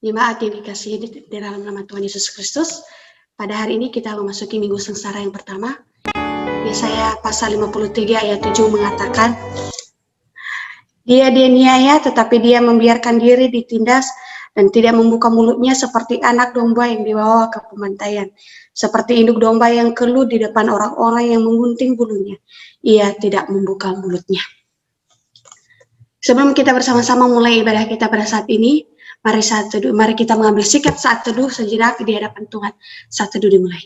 Jemaat yang dikasihi di dalam nama Tuhan Yesus Kristus, pada hari ini kita memasuki Minggu Sengsara yang pertama. Yesaya pasal 53 ayat 7 mengatakan, Dia dianiaya tetapi dia membiarkan diri ditindas dan tidak membuka mulutnya seperti anak domba yang dibawa ke pembantaian. Seperti induk domba yang keluh di depan orang-orang yang menggunting bulunya. Ia tidak membuka mulutnya. Sebelum kita bersama-sama mulai ibadah kita pada saat ini, mari kita mengambil sikap saat teduh sejenak di hadapan Tuhan. Saat teduh dimulai.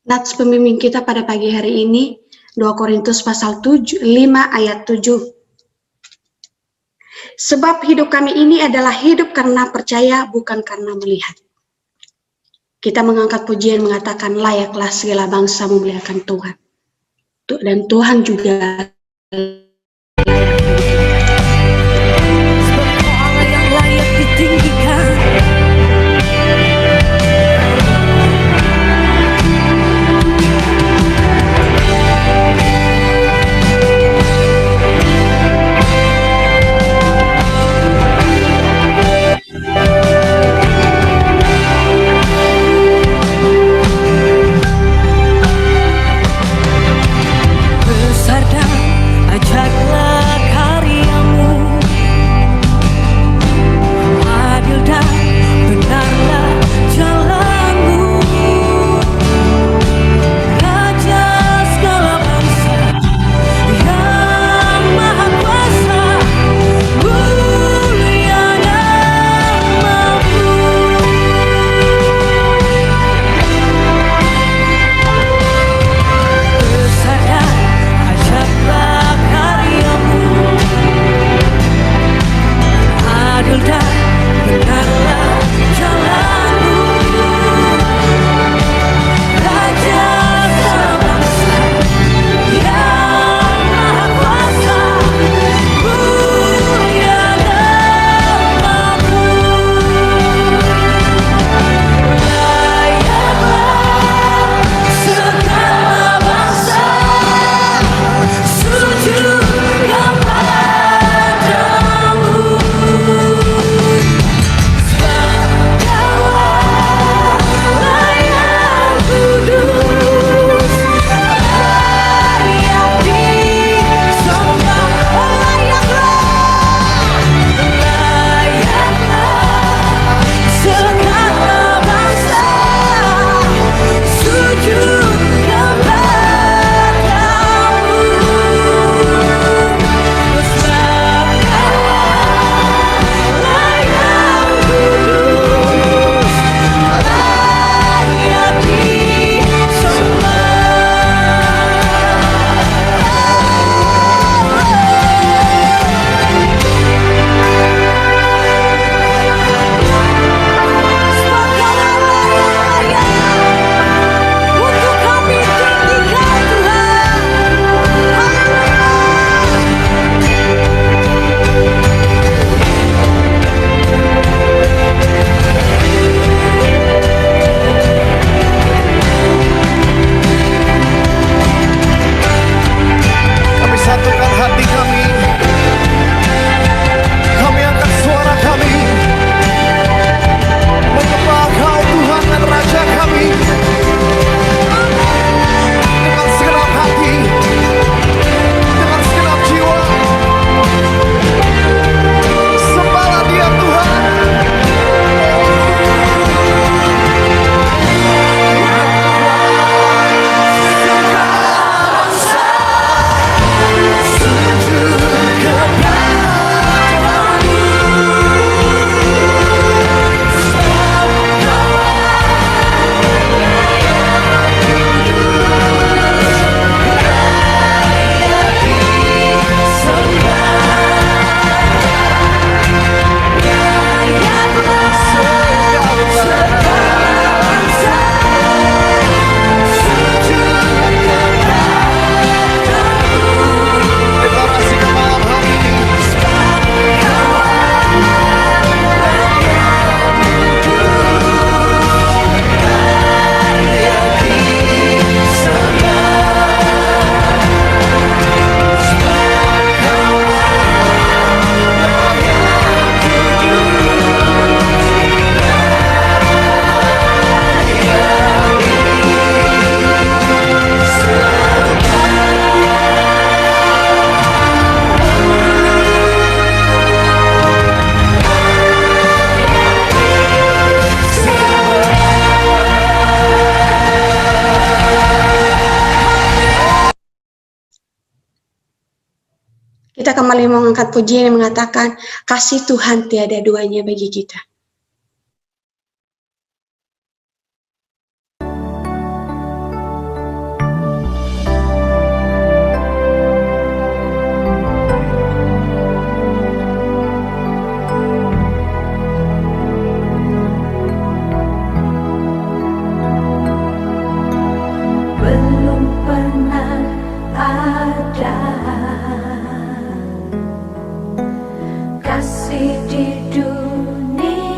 Nats pembimbing kita pada pagi hari ini 2 Korintus pasal 5 ayat 7. Sebab hidup kami ini adalah hidup karena percaya, bukan karena melihat. Kita mengangkat pujian mengatakan layaklah segala bangsa memuliakan Tuhan. Dan Tuhan juga sebab Kau Allah yang layak ditinggikan. Besar dan ajaib kita kembali mengangkat pujian yang mengatakan kasih Tuhan tiada duanya bagi kita. Belum pernah ada kasih di dunia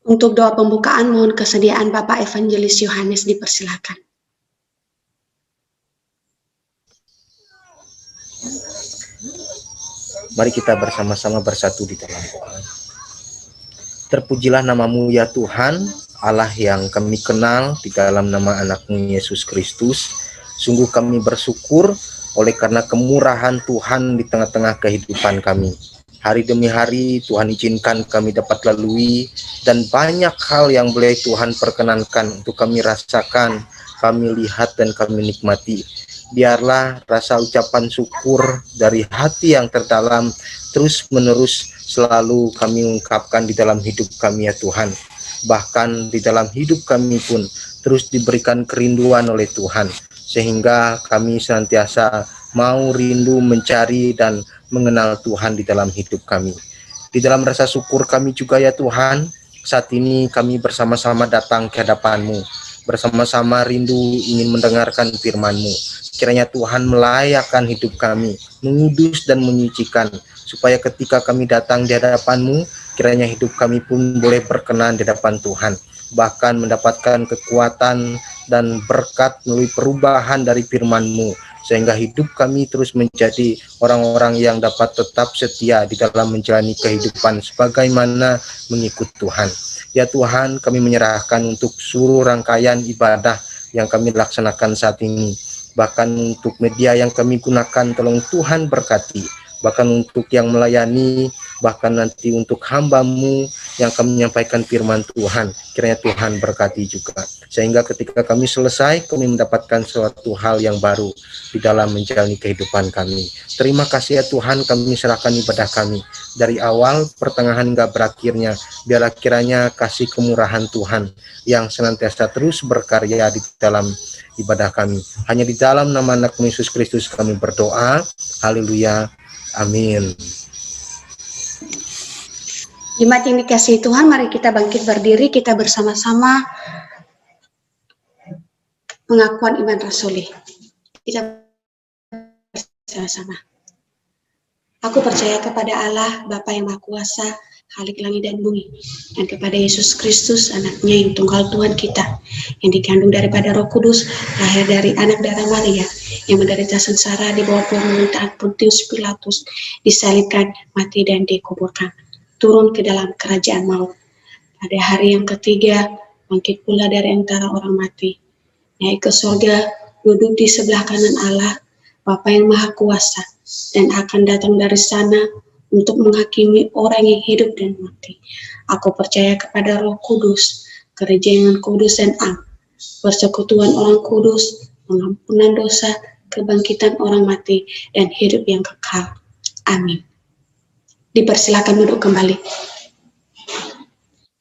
Untuk doa pembukaan mohon kesediaan Bapak Evangelis Yohanes, dipersilakan. Mari kita bersama-sama bersatu di dalam doa. Terpujilah nama-Mu ya Tuhan, Allah yang kami kenal di dalam nama anak-Mu Yesus Kristus. Sungguh kami bersyukur oleh karena kemurahan Tuhan di tengah-tengah kehidupan kami. Hari demi hari Tuhan izinkan kami dapat lalui, dan banyak hal yang boleh Tuhan perkenankan untuk kami rasakan, kami lihat dan kami nikmati. Biarlah rasa ucapan syukur dari hati yang terdalam terus menerus selalu kami ungkapkan di dalam hidup kami ya Tuhan. Bahkan di dalam hidup kami pun terus diberikan kerinduan oleh Tuhan, sehingga kami senantiasa mau rindu mencari dan mengenal Tuhan di dalam hidup kami. Di dalam rasa syukur kami juga ya Tuhan, saat ini kami bersama-sama datang ke hadapan-Mu, bersama-sama rindu ingin mendengarkan firman-Mu. Kiranya Tuhan melayakkan hidup kami, mengudus dan menyucikan, supaya ketika kami datang di hadapan-Mu, kiranya hidup kami pun boleh berkenan di hadapan Tuhan, bahkan mendapatkan kekuatan dan berkat melalui perubahan dari firman-Mu, sehingga hidup kami terus menjadi orang-orang yang dapat tetap setia di dalam menjalani kehidupan sebagaimana mengikut Tuhan. Ya Tuhan, kami menyerahkan untuk seluruh rangkaian ibadah yang kami laksanakan saat ini, bahkan untuk media yang kami gunakan, tolong Tuhan berkati, bahkan untuk yang melayani, bahkan nanti untuk hamba-Mu yang kami menyampaikan firman Tuhan, kiranya Tuhan berkati juga, sehingga ketika kami selesai, kami mendapatkan suatu hal yang baru di dalam menjalani kehidupan kami. Terima kasih ya Tuhan, kami serahkan ibadah kami dari awal, pertengahan hingga berakhirnya. Biarlah kiranya kasih kemurahan Tuhan yang senantiasa terus berkarya di dalam ibadah kami. Hanya di dalam nama anak Yesus Kristus kami berdoa. Haleluya. Amin. Jemaat yang dikasihi Tuhan, mari kita bangkit berdiri, kita bersama-sama pengakuan iman rasuli. Kita bersama-sama. Aku percaya kepada Allah, Bapa yang Maha Kuasa, Khalik langit dan bumi, dan kepada Yesus Kristus, anaknya yang tunggal Tuhan kita, yang dikandung daripada Roh Kudus, lahir dari anak darah Maria, yang menderita sengsara di bawah pemerintahan Pontius Pilatus, disalibkan, mati dan dikuburkan, turun ke dalam kerajaan maut. Pada hari yang ketiga, bangkit pula dari antara orang mati, naik ke surga, duduk di sebelah kanan Allah, Bapa yang Maha Kuasa, dan akan datang dari sana untuk menghakimi orang yang hidup dan mati. Aku percaya kepada Roh Kudus, gereja yang kudus dan am, persekutuan orang kudus, pengampunan dosa, kebangkitan orang mati, dan hidup yang kekal. Amin. Dipersilakan duduk kembali.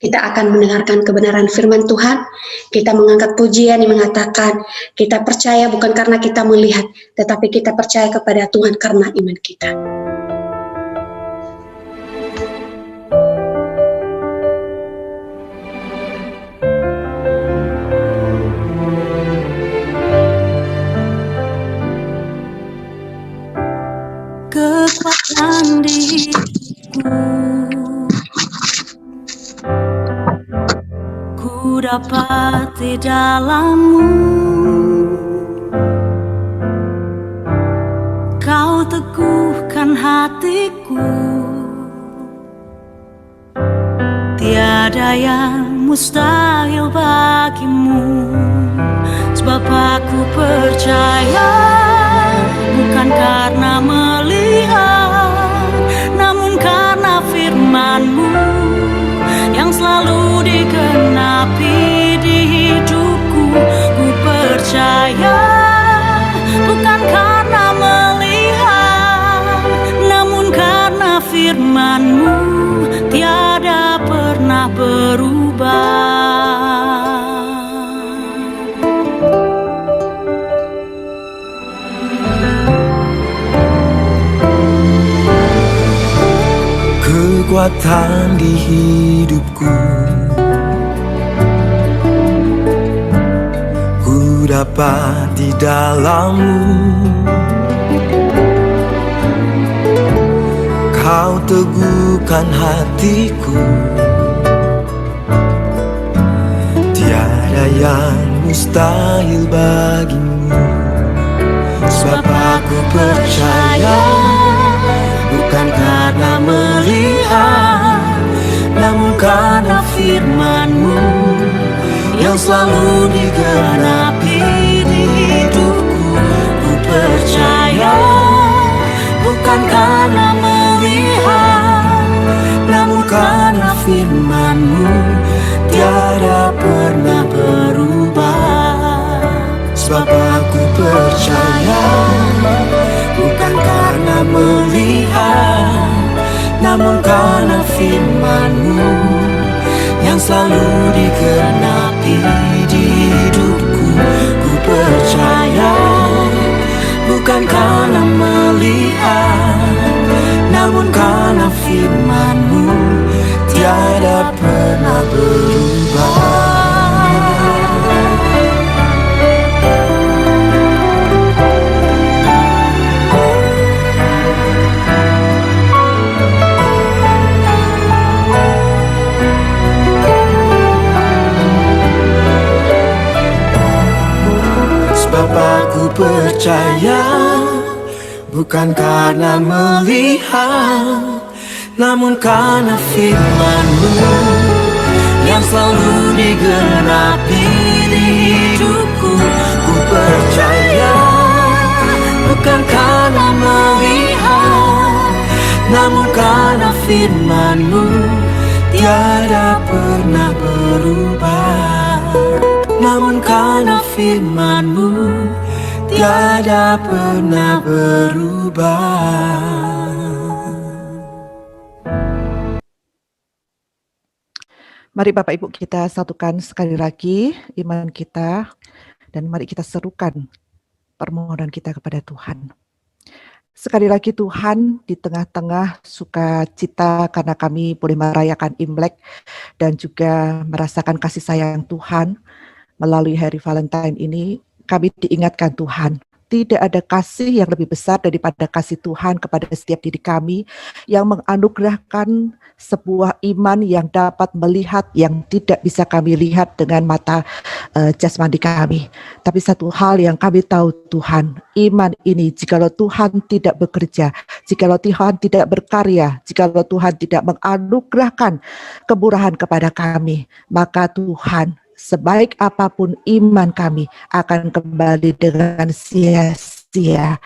Kita akan mendengarkan kebenaran firman Tuhan. Kita mengangkat pujian yang mengatakan, kita percaya bukan karena kita melihat, tetapi kita percaya kepada Tuhan karena iman kita. Kekuatan di hidupku, ku dapat di dalam-Mu. Kau teguhkan hatiku, tiada yang mustahil bagimu. Sebab aku percaya, bukan karena melihat, namun karena firman-Mu yang selalu digenapi di hidupku. Ku percaya, bukan karena melihat, namun karena firman-Mu tiada pernah berubah. Kekuatan di hidupku, ku dapat di dalam-Mu. Kau teguhkan hatiku, ada yang mustahil bagimu. Sebab aku percaya, bukan karena melihat, namun karena firman-Mu yang selalu digenapi di hidupku. Ku percaya, bukan karena melihat, namun karena firman-Mu tiada pernah berubah. Sebab aku percaya, bukan karena melihat, namun karena firman-Mu yang selalu digenapi di hidupku. Ku percaya, bukan karena melihat, namun karena firman-Mu tiada pernah berubah. Sebab aku percaya, bukan karena melihat, namun karena firman-Mu yang selalu digenapi di hidupku. Ku percaya, bukan karena melihat, namun karena firman-Mu tiada pernah berubah. Namun karena firman-Mu tiada pernah berubah. Mari Bapak Ibu kita satukan sekali lagi iman kita, dan mari kita serukan permohonan kita kepada Tuhan. Sekali lagi Tuhan, di tengah-tengah sukacita karena kami boleh merayakan Imlek dan juga merasakan kasih sayang Tuhan melalui hari Valentine ini, kami diingatkan Tuhan, tidak ada kasih yang lebih besar daripada kasih Tuhan kepada setiap diri kami yang menganugerahkan sebuah iman yang dapat melihat yang tidak bisa kami lihat dengan mata jasmani kami. Tapi satu hal yang kami tahu Tuhan, iman ini jikalau Tuhan tidak bekerja, jikalau Tuhan tidak berkarya, jikalau Tuhan tidak menganugerahkan kemurahan kepada kami, maka Tuhan, sebaik apapun iman kami akan kembali dengan sia-sia.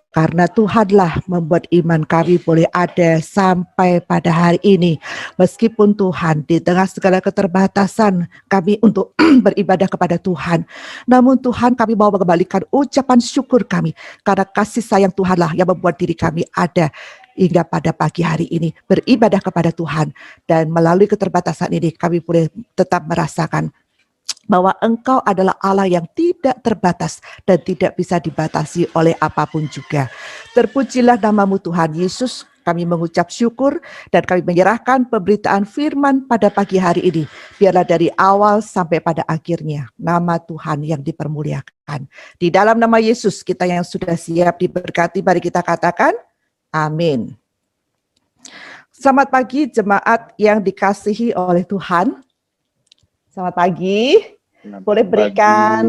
Karena Tuhanlah membuat iman kami boleh ada sampai pada hari ini. Meskipun Tuhan di tengah segala keterbatasan kami untuk beribadah kepada Tuhan, namun Tuhan kami mau mengembalikan ucapan syukur kami. Karena kasih sayang Tuhanlah yang membuat diri kami ada hingga pada pagi hari ini beribadah kepada Tuhan. Dan melalui keterbatasan ini kami boleh tetap merasakan bahwa Engkau adalah Allah yang tidak terbatas dan tidak bisa dibatasi oleh apapun juga. Terpujilah nama-Mu Tuhan Yesus, kami mengucap syukur dan kami menyerahkan pemberitaan firman pada pagi hari ini. Biarlah dari awal sampai pada akhirnya nama Tuhan yang dipermuliakan. Di dalam nama Yesus kita yang sudah siap diberkati, mari kita katakan amin. Selamat pagi jemaat yang dikasihi oleh Tuhan. Selamat pagi. Boleh berikan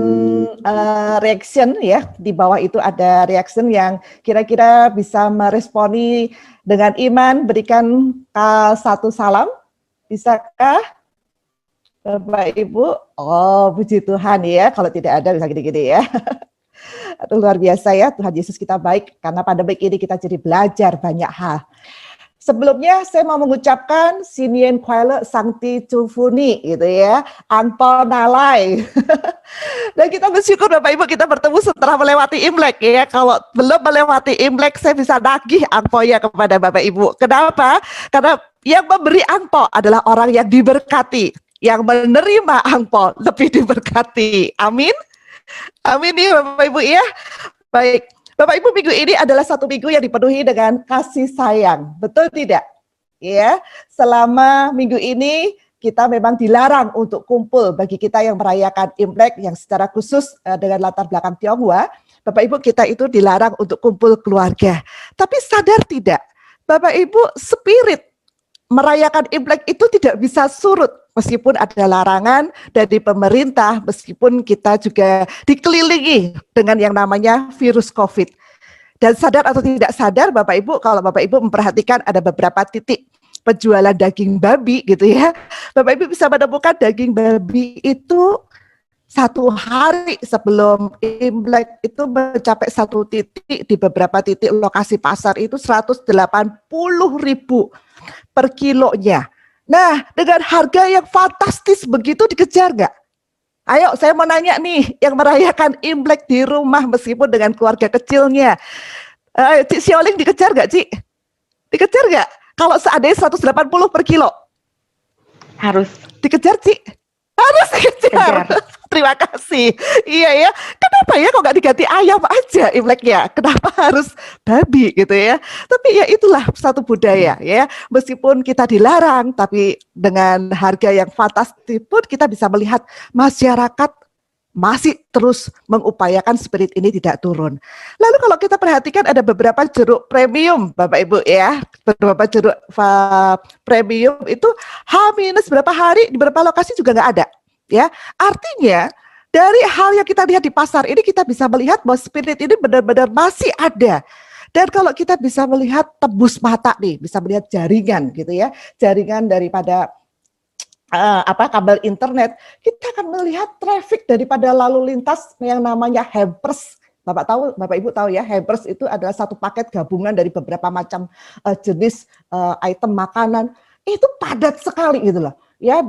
reaction ya, di bawah itu ada reaction yang kira-kira bisa meresponi dengan iman. Berikan satu salam, bisakah Bapak Ibu? Oh puji Tuhan ya, kalau tidak ada bisa gini-gini ya. Aduh, luar biasa ya, Tuhan Yesus kita baik, karena pandemi ini kita jadi belajar banyak hal. Sebelumnya saya mau mengucapkan Sinien Kuala Sangti Tufuni gitu ya, Angpo Nalai. Dan kita bersyukur Bapak Ibu kita bertemu setelah melewati Imlek ya. Kalau belum melewati Imlek saya bisa nagih angpo ya kepada Bapak Ibu. Kenapa? Karena yang memberi angpo adalah orang yang diberkati, yang menerima angpo lebih diberkati. Amin. Amin ya Bapak Ibu ya. Baik. Bapak Ibu, minggu ini adalah satu minggu yang dipenuhi dengan kasih sayang, betul tidak? Ya, selama minggu ini kita memang dilarang untuk kumpul bagi kita yang merayakan Imlek yang secara khusus dengan latar belakang Tionghoa. Bapak Ibu kita itu dilarang untuk kumpul keluarga. Tapi sadar tidak, Bapak Ibu spirit merayakan Imlek itu tidak bisa surut meskipun ada larangan dari pemerintah, meskipun kita juga dikelilingi dengan yang namanya virus COVID. Dan sadar atau tidak sadar Bapak Ibu, kalau Bapak Ibu memperhatikan ada beberapa titik penjualan daging babi gitu ya, Bapak Ibu bisa menemukan daging babi itu 1 hari sebelum Imlek itu mencapai 1 titik, di beberapa titik lokasi pasar itu 180.000 per kilonya. Nah, dengan harga yang fantastis begitu dikejar nggak? Ayo, saya mau nanya nih, yang merayakan Imlek di rumah meskipun dengan keluarga kecilnya, Cik Sioling dikejar nggak, Cik? Dikejar nggak? Kalau seandainya 180 per kilo? Harus. Dikejar, Cik? Harus dikejar. Terima kasih. Iya ya. Kenapa ya kok nggak diganti ayam aja Imleknya? Kenapa harus babi gitu ya? Tapi ya itulah satu budaya ya. Meskipun kita dilarang, tapi dengan harga yang fantastis pun kita bisa melihat masyarakat masih terus mengupayakan spirit ini tidak turun. Lalu kalau kita perhatikan ada beberapa jeruk premium Bapak Ibu ya. Beberapa jeruk premium itu H- berapa hari di beberapa lokasi juga nggak ada. Ya, artinya dari hal yang kita lihat di pasar ini kita bisa melihat bahwa spirit ini benar-benar masih ada. Dan kalau kita bisa melihat tebus mata nih, bisa melihat jaringan gitu ya, jaringan daripada kabel internet, kita akan melihat traffic daripada lalu lintas yang namanya hampers. Bapak Ibu tahu ya, hampers itu adalah satu paket gabungan dari beberapa macam jenis item makanan. Itu padat sekali gitu loh. Ya,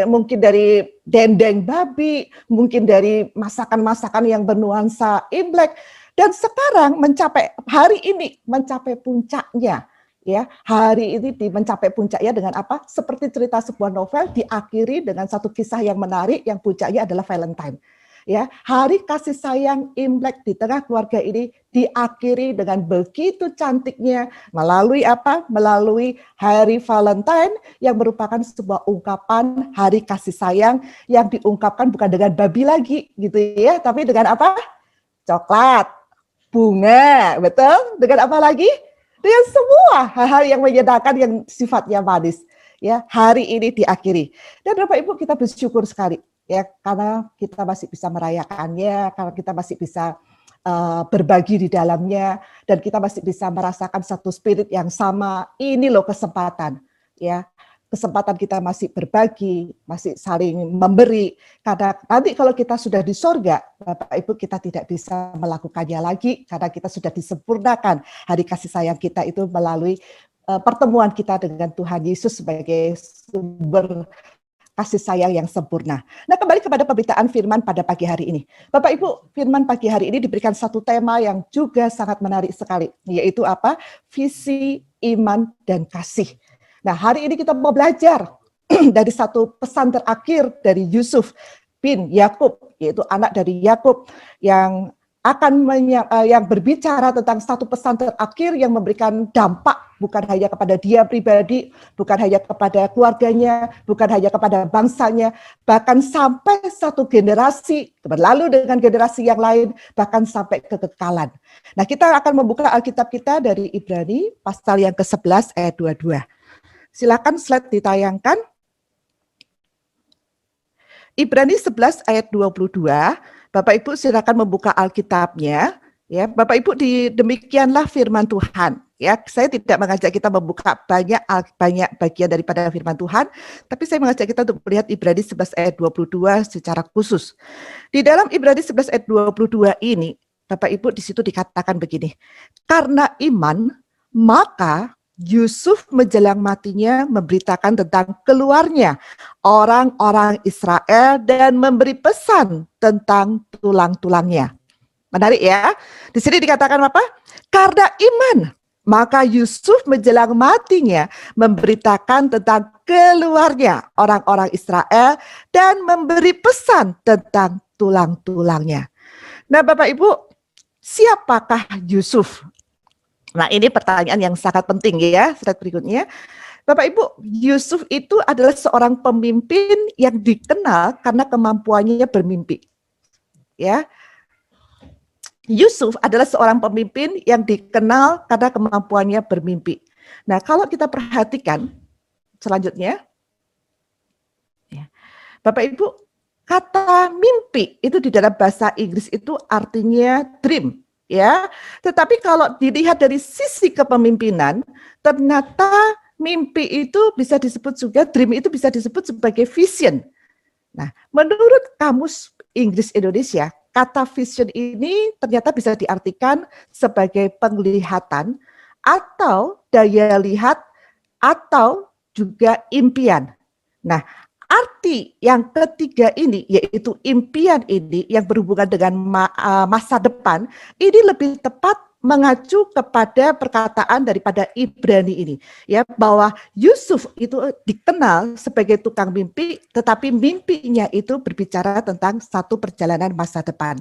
mungkin dari dendeng babi, mungkin dari masakan-masakan yang bernuansa Imlek, dan sekarang hari ini mencapai puncaknya. Ya, hari ini mencapai puncaknya dengan apa? Seperti cerita sebuah novel diakhiri dengan satu kisah yang menarik yang puncaknya adalah Valentine. Ya, hari kasih sayang Imlek di tengah keluarga ini diakhiri dengan begitu cantiknya melalui apa? Melalui hari Valentine yang merupakan sebuah ungkapan hari kasih sayang yang diungkapkan bukan dengan babi lagi gitu ya, tapi dengan apa? Coklat, bunga, betul? Dengan apa lagi? Dengan semua hal-hal yang menyenangkan yang sifatnya manis. Ya, hari ini diakhiri. Dan Bapak Ibu kita bersyukur sekali ya karena kita masih bisa merayakannya, karena kita masih bisa berbagi di dalamnya, dan kita masih bisa merasakan satu spirit yang sama. Ini loh kesempatan, ya. Kesempatan kita masih berbagi, masih saling memberi. Karena nanti kalau kita sudah di sorga, Bapak Ibu kita tidak bisa melakukannya lagi karena kita sudah disempurnakan hari kasih sayang kita itu melalui pertemuan kita dengan Tuhan Yesus sebagai sumber kasih sayang yang sempurna. Nah, kembali kepada pemberitaan firman pada pagi hari ini. Bapak Ibu, firman pagi hari ini diberikan satu tema yang juga sangat menarik sekali, yaitu apa? Visi, iman, dan kasih. Nah, hari ini kita mau belajar dari satu pesan terakhir dari Yusuf bin Yakub, yaitu anak dari Yakub yang yang berbicara tentang satu pesan terakhir yang memberikan dampak bukan hanya kepada dia pribadi, bukan hanya kepada keluarganya, bukan hanya kepada bangsanya, bahkan sampai satu generasi berlalu dengan generasi yang lain, bahkan sampai kekekalan. Nah, kita akan membuka Alkitab kita dari Ibrani pasal yang ke-11 ayat 22. Silakan slide ditayangkan. Ibrani 11 ayat 22. Bapak Ibu silakan membuka Alkitabnya. Ya, Bapak Ibu, demikianlah firman Tuhan. Ya, saya tidak mengajak kita membuka banyak bagian daripada firman Tuhan, tapi saya mengajak kita untuk melihat Ibrani 11 ayat 22 secara khusus. Di dalam Ibrani 11 ayat 22 ini, Bapak Ibu di situ dikatakan begini. Karena iman, maka Yusuf menjelang matinya memberitakan tentang keluarnya orang-orang Israel dan memberi pesan tentang tulang-tulangnya. Menarik ya. Di sini dikatakan apa? Karena iman, maka Yusuf menjelang matinya memberitakan tentang keluarnya orang-orang Israel dan memberi pesan tentang tulang-tulangnya. Nah, Bapak Ibu, siapakah Yusuf? Nah, ini pertanyaan yang sangat penting ya, slide berikutnya. Bapak Ibu, Yusuf itu adalah seorang pemimpin yang dikenal karena kemampuannya bermimpi. Ya. Yusuf adalah seorang pemimpin yang dikenal karena kemampuannya bermimpi. Nah, kalau kita perhatikan selanjutnya, Bapak Ibu, kata mimpi itu di dalam bahasa Inggris itu artinya dream, ya. Tetapi kalau dilihat dari sisi kepemimpinan, ternyata mimpi itu bisa disebut juga, dream itu bisa disebut sebagai vision. Nah, menurut Kamus Inggris Indonesia, kata vision ini ternyata bisa diartikan sebagai penglihatan atau daya lihat atau juga impian. Nah, arti yang ketiga ini, yaitu impian ini yang berhubungan dengan masa depan, ini lebih tepat mengacu kepada perkataan daripada Ibrani ini, ya, bahwa Yusuf itu dikenal sebagai tukang mimpi, tetapi mimpinya itu berbicara tentang satu perjalanan masa depan.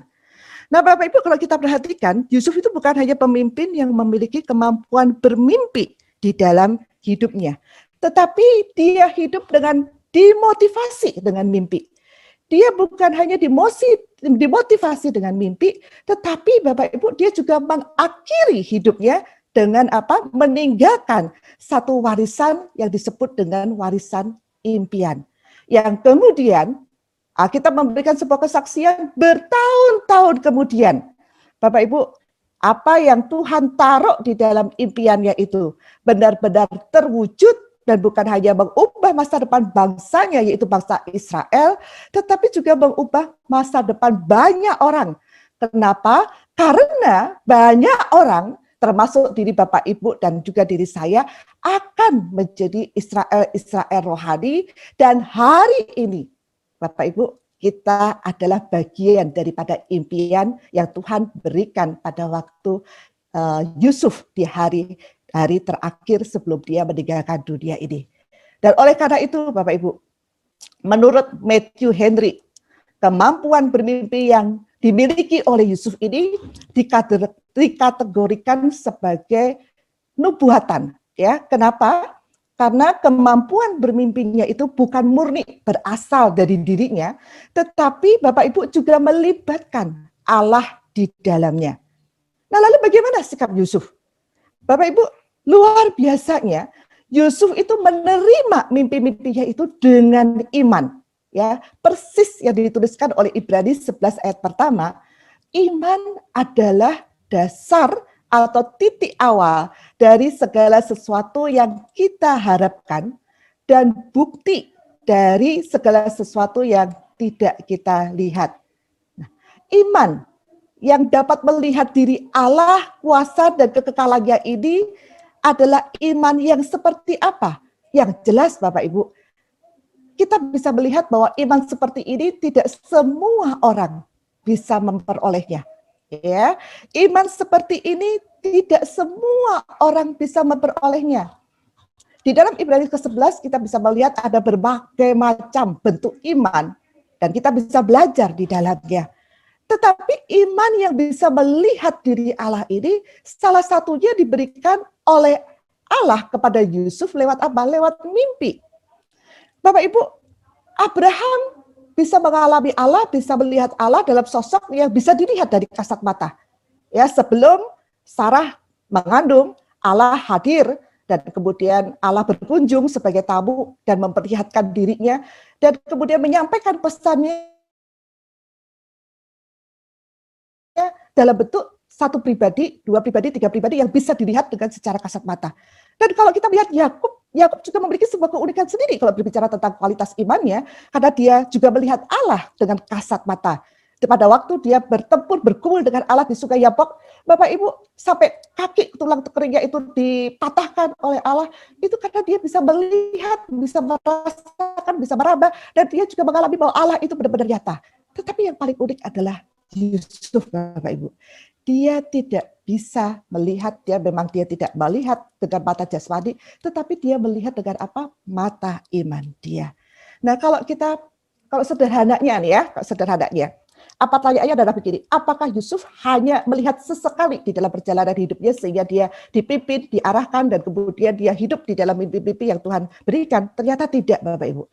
Nah, Bapak Ibu, kalau kita perhatikan, Yusuf itu bukan hanya pemimpin yang memiliki kemampuan bermimpi di dalam hidupnya, tetapi dia hidup dengan dimotivasi dengan mimpi. Dia bukan hanya dimotivasi dengan mimpi, tetapi Bapak Ibu, dia juga mengakhiri hidupnya dengan apa? Meninggalkan satu warisan yang disebut dengan warisan impian. Yang kemudian kita memberikan sebuah kesaksian bertahun-tahun kemudian. Bapak Ibu, apa yang Tuhan taruh di dalam impiannya itu benar-benar terwujud, dan bukan hanya mengubah masa depan bangsanya, yaitu bangsa Israel, tetapi juga mengubah masa depan banyak orang. Kenapa? Karena banyak orang, termasuk diri Bapak Ibu dan juga diri saya, akan menjadi Israel rohani. Dan hari ini, Bapak Ibu, kita adalah bagian daripada impian yang Tuhan berikan pada waktu Yusuf di hari terakhir sebelum dia meninggalkan dunia ini. Dan oleh karena itu, Bapak Ibu, menurut Matthew Henry, kemampuan bermimpi yang dimiliki oleh Yusuf ini dikategorikan sebagai nubuatan. Ya, kenapa? Karena kemampuan bermimpinya itu bukan murni berasal dari dirinya, tetapi Bapak Ibu juga melibatkan Allah di dalamnya. Nah, lalu bagaimana sikap Yusuf? Bapak Ibu, luar biasanya Yusuf itu menerima mimpi-mimpinya itu dengan iman. Ya, persis yang dituliskan oleh Ibrani 11 ayat pertama, iman adalah dasar atau titik awal dari segala sesuatu yang kita harapkan dan bukti dari segala sesuatu yang tidak kita lihat. Nah, iman yang dapat melihat diri Allah, kuasa dan kekekalannya ini adalah iman yang seperti apa? Yang jelas Bapak Ibu, kita bisa melihat bahwa iman seperti ini tidak semua orang bisa memperolehnya. Ya, iman seperti ini tidak semua orang bisa memperolehnya. Di dalam Ibrani ke-11 kita bisa melihat ada berbagai macam bentuk iman dan kita bisa belajar di dalamnya. Tetapi iman yang bisa melihat diri Allah ini salah satunya diberikan oleh Allah kepada Yusuf lewat apa? Lewat mimpi. Bapak Ibu, Abraham bisa mengalami Allah, bisa melihat Allah dalam sosok yang bisa dilihat dari kasat mata. Ya, sebelum Sarah mengandung, Allah hadir dan kemudian Allah berkunjung sebagai tamu dan memperlihatkan dirinya dan kemudian menyampaikan pesannya dalam bentuk satu pribadi, dua pribadi, tiga pribadi yang bisa dilihat dengan secara kasat mata. Dan kalau kita melihat Yakub juga memiliki sebuah keunikan sendiri kalau berbicara tentang kualitas imannya, karena dia juga melihat Allah dengan kasat mata. Pada waktu dia bertempur, bergumul dengan Allah di Sungai Yabok, Bapak Ibu, sampai kaki tulang keringnya itu dipatahkan oleh Allah, itu karena dia bisa melihat, bisa merasakan, bisa meraba, dan dia juga mengalami bahwa Allah itu benar-benar nyata. Tetapi yang paling unik adalah Yusuf, Bapak Ibu. Dia tidak bisa melihat, dia tidak melihat dengan mata jasmani, tetapi dia melihat dengan apa? Mata iman dia. Nah, kalau sederhananya nih ya, apa pertanyaannya adalah begini, apakah Yusuf hanya melihat sesekali di dalam perjalanan hidupnya sehingga dia dipimpin, diarahkan, dan kemudian dia hidup di dalam mimpi-mimpi yang Tuhan berikan? Ternyata tidak, Bapak Ibu.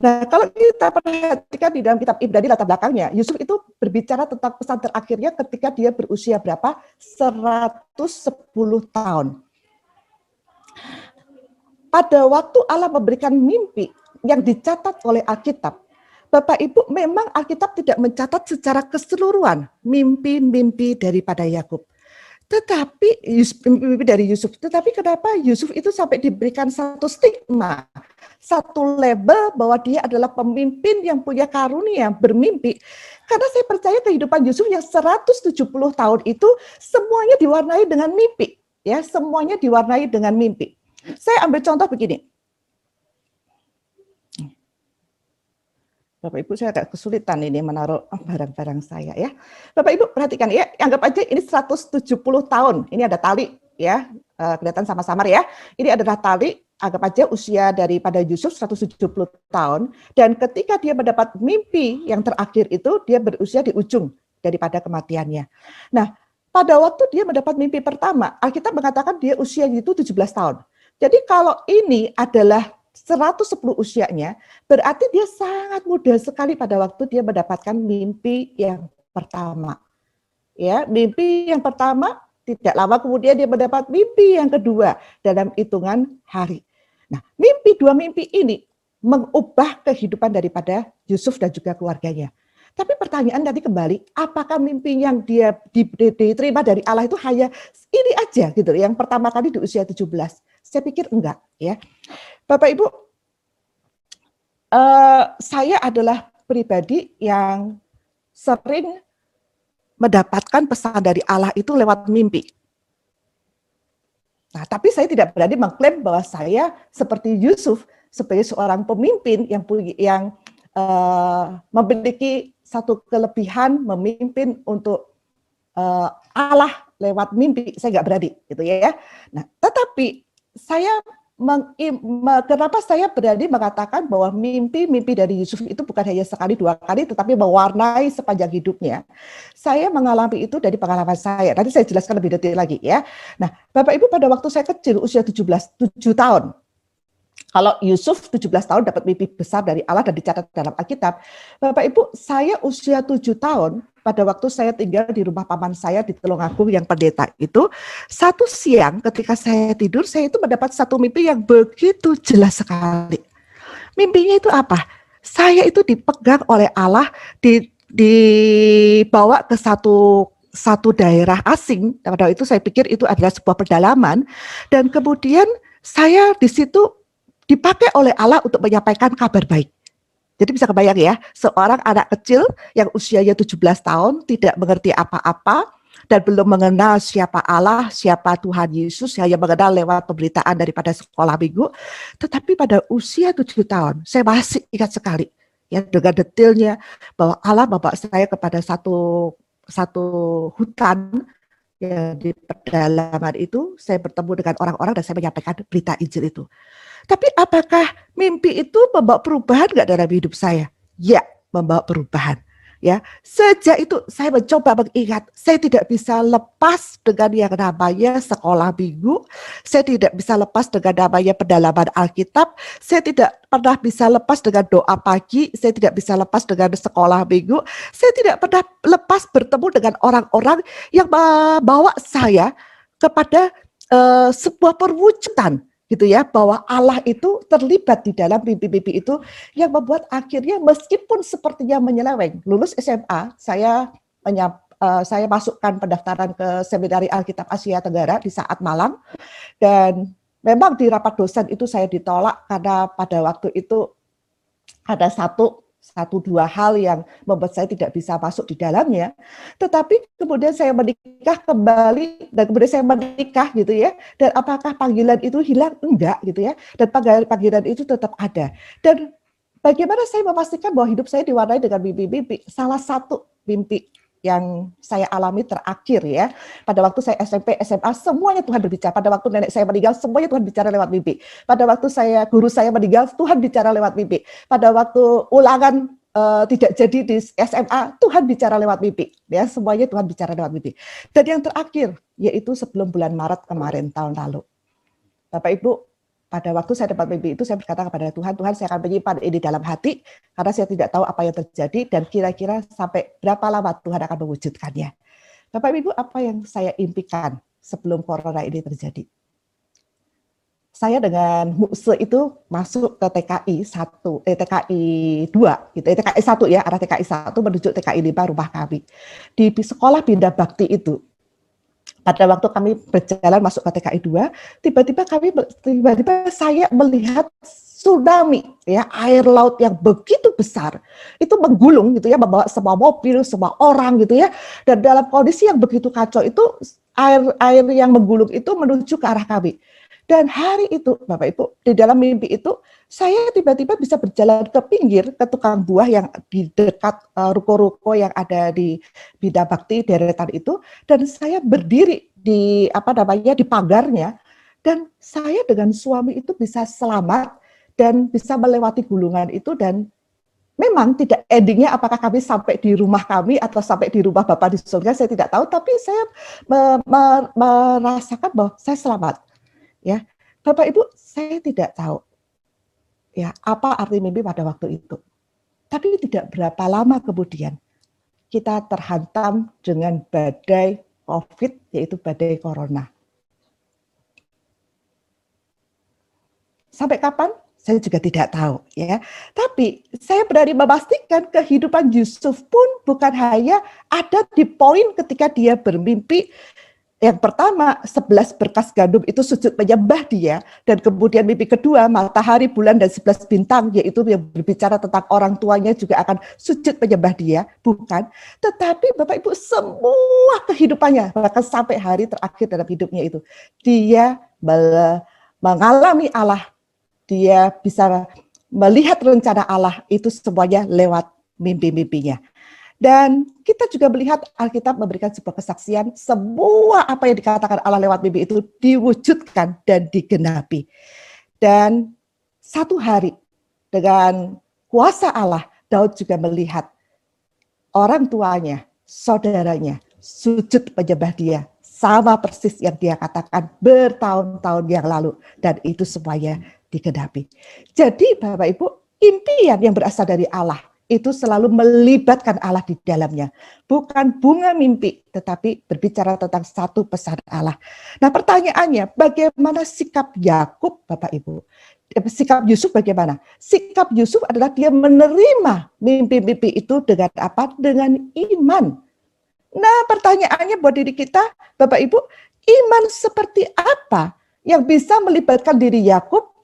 Nah, kalau kita perhatikan di dalam kitab Ibrani latar belakangnya, Yusuf itu berbicara tentang pesan terakhirnya ketika dia berusia berapa? 110 tahun. Pada waktu Allah memberikan mimpi yang dicatat oleh Alkitab, Bapak Ibu, memang Alkitab tidak mencatat secara keseluruhan mimpi-mimpi daripada Yakub. Tetapi mimpi dari Yusuf. Tetapi kenapa Yusuf itu sampai diberikan satu stigma, satu label bahwa dia adalah pemimpin yang punya karunia bermimpi? Karena saya percaya kehidupan Yusuf yang 170 tahun itu semuanya diwarnai dengan mimpi, ya, semuanya diwarnai dengan mimpi. Saya ambil contoh begini. Bapak Ibu, saya agak kesulitan ini menaruh barang-barang saya ya. Bapak Ibu perhatikan ya, anggap aja ini 170 tahun. Ini ada tali ya, kelihatan sama-samar ya. Ini adalah tali, anggap aja usia daripada Yusuf 170 tahun. Dan ketika dia mendapat mimpi yang terakhir itu, dia berusia di ujung daripada kematiannya. Nah, pada waktu dia mendapat mimpi pertama, Alkitab mengatakan dia usia itu 17 tahun. Jadi kalau ini adalah 110 usianya, berarti dia sangat muda sekali pada waktu dia mendapatkan mimpi yang pertama. Ya, mimpi yang pertama tidak lama kemudian dia mendapat mimpi yang kedua dalam hitungan hari. Nah, dua mimpi ini mengubah kehidupan daripada Yusuf dan juga keluarganya. Tapi pertanyaan tadi kembali, apakah mimpi yang dia diterima dari Allah itu hanya ini aja gitu, yang pertama kali di usia 17? Saya pikir enggak ya. Bapak Ibu, saya adalah pribadi yang sering mendapatkan pesan dari Allah itu lewat mimpi. Nah, tapi saya tidak berani mengklaim bahwa saya seperti Yusuf sebagai seorang pemimpin yang memiliki satu kelebihan memimpin untuk Allah lewat mimpi. Saya nggak berani, gitu ya. Nah, tetapi saya kenapa saya berani mengatakan bahwa mimpi-mimpi dari Yusuf itu bukan hanya sekali dua kali, tetapi mewarnai sepanjang hidupnya. Saya mengalami itu dari pengalaman saya. Nanti saya jelaskan lebih detail lagi ya. Nah, Bapak Ibu, pada waktu saya kecil usia 7 tahun. Kalau Yusuf 17 tahun dapat mimpi besar dari Allah dan dicatat dalam Alkitab. Bapak Ibu, saya usia 7 tahun pada waktu saya tinggal di rumah paman saya di Tulungagung yang pendeta itu, satu siang ketika saya tidur, saya itu mendapat satu mimpi yang begitu jelas sekali. Mimpinya itu apa? Saya itu dipegang oleh Allah, dibawa ke satu daerah asing. Pada itu saya pikir itu adalah sebuah pedalaman, dan kemudian saya di situ dipakai oleh Allah untuk menyampaikan kabar baik. Jadi bisa kebayang ya, seorang anak kecil yang usianya 17 tahun, tidak mengerti apa-apa, dan belum mengenal siapa Allah, siapa Tuhan Yesus, hanya mengenal lewat pemberitaan daripada sekolah minggu. Tetapi pada usia 7 tahun, saya masih ingat sekali, ya, dengan detailnya, bahwa Allah membawa saya kepada satu hutan, ya, di pedalaman itu, saya bertemu dengan orang-orang dan saya menyampaikan berita Injil itu. Tapi apakah mimpi itu membawa perubahan nggak dalam hidup saya? Ya, membawa perubahan. Ya, sejak itu saya mencoba mengingat, saya tidak bisa lepas dengan yang namanya sekolah minggu, saya tidak bisa lepas dengan namanya pendalaman Alkitab, saya tidak pernah bisa lepas dengan doa pagi, saya tidak bisa lepas dengan sekolah minggu, saya tidak pernah lepas bertemu dengan orang-orang yang membawa saya kepada sebuah perwujudan, gitu ya, bahwa Allah itu terlibat di dalam mimpi-mimpi itu, yang membuat akhirnya meskipun sepertinya menyeleweng, lulus SMA, saya masukkan pendaftaran ke Seminari Alkitab Asia Tenggara di saat malam, dan memang di rapat dosen itu saya ditolak karena pada waktu itu ada satu dua hal yang membuat saya tidak bisa masuk di dalamnya. Tetapi kemudian saya menikah kembali, dan kemudian saya menikah gitu ya, dan apakah panggilan itu hilang? Enggak gitu ya, dan panggilan itu tetap ada. Dan bagaimana saya memastikan bahwa hidup saya diwarnai dengan mimpi-mimpi? Salah satu mimpi yang saya alami terakhir ya, pada waktu saya SMP, SMA, semuanya Tuhan berbicara. Pada waktu nenek saya meninggal, semuanya Tuhan bicara lewat mimpi. Pada waktu guru saya meninggal, Tuhan bicara lewat mimpi. Pada waktu ulangan tidak jadi di SMA, Tuhan bicara lewat mimpi. Ya, semuanya Tuhan bicara lewat mimpi. Dan yang terakhir, yaitu sebelum bulan Maret kemarin tahun lalu. Bapak Ibu, pada waktu saya dapat mimpi itu, saya berkata kepada Tuhan, Tuhan, saya akan menyimpan ini dalam hati, karena saya tidak tahu apa yang terjadi, dan kira-kira sampai berapa lama Tuhan akan mewujudkannya. Bapak Ibu, apa yang saya impikan sebelum corona ini terjadi? saya dengan Muse itu masuk ke TKI 2 gitu, TKI 1 ya, arah TKI 1 menuju TKI 5 rumah kami. Di sekolah Bina Bakti itu, pada waktu kami berjalan masuk ke TKI 2, tiba-tiba saya melihat tsunami ya, air laut yang begitu besar itu menggulung gitu ya, membawa semua mobil, semua orang gitu ya, dan dalam kondisi yang begitu kacau itu air yang menggulung itu menuju ke arah kami. Dan hari itu Bapak Ibu, di dalam mimpi itu saya tiba-tiba bisa berjalan ke pinggir ke tukang buah yang di dekat ruko-ruko yang ada di Bina Bakti deretan itu, dan saya berdiri di di pagarnya, dan saya dengan suami itu bisa selamat dan bisa melewati gulungan itu. Dan memang tidak endingnya apakah kami sampai di rumah kami atau sampai di rumah Bapak di surga, saya tidak tahu, tapi saya merasakan bahwa saya selamat. Ya, Bapak Ibu, saya tidak tahu ya apa arti mimpi pada waktu itu. Tapi tidak berapa lama kemudian kita terhantam dengan badai COVID, yaitu badai corona. Sampai kapan? Saya juga tidak tahu ya. Tapi saya berani memastikan kehidupan Yusuf pun bukan hanya ada di poin ketika dia bermimpi. Yang pertama, 11 berkas gandum itu sujud menyembah dia, dan kemudian mimpi kedua, matahari, bulan, dan 11 bintang, yaitu yang berbicara tentang orang tuanya juga akan sujud menyembah dia, bukan. Tetapi Bapak Ibu, semua kehidupannya, bahkan sampai hari terakhir dalam hidupnya itu, dia mengalami Allah, dia bisa melihat rencana Allah, itu semuanya lewat mimpi-mimpinya. Dan kita juga melihat Alkitab memberikan sebuah kesaksian, semua apa yang dikatakan Allah lewat mimpi itu diwujudkan dan digenapi. Dan satu hari dengan kuasa Allah, Daud juga melihat orang tuanya, saudaranya, sujud menyembah dia, sama persis yang dia katakan bertahun-tahun yang lalu. Dan itu semuanya digenapi. Jadi Bapak Ibu, impian yang berasal dari Allah itu selalu melibatkan Allah di dalamnya. Bukan bunga mimpi, tetapi berbicara tentang satu pesan Allah. Nah pertanyaannya, bagaimana sikap Yakub, Bapak Ibu? Sikap Yusuf bagaimana? Sikap Yusuf adalah dia menerima mimpi-mimpi itu dengan apa? Dengan iman. Nah pertanyaannya buat diri kita, Bapak Ibu, iman seperti apa yang bisa melibatkan diri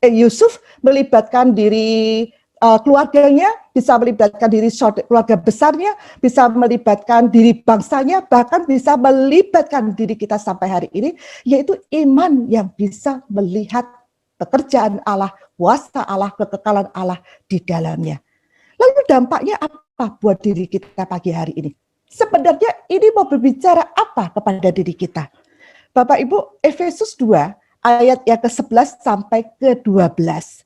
Yusuf, melibatkan diri keluarganya, bisa melibatkan diri keluarga besarnya, bisa melibatkan diri bangsanya, bahkan bisa melibatkan diri kita sampai hari ini, yaitu iman yang bisa melihat pekerjaan Allah, kuasa Allah, kekekalan Allah di dalamnya. Lalu dampaknya apa buat diri kita pagi hari ini? Sebenarnya ini mau berbicara apa kepada diri kita? Bapak Ibu, Efesus 2 ayat yang ke-11 sampai ke-12.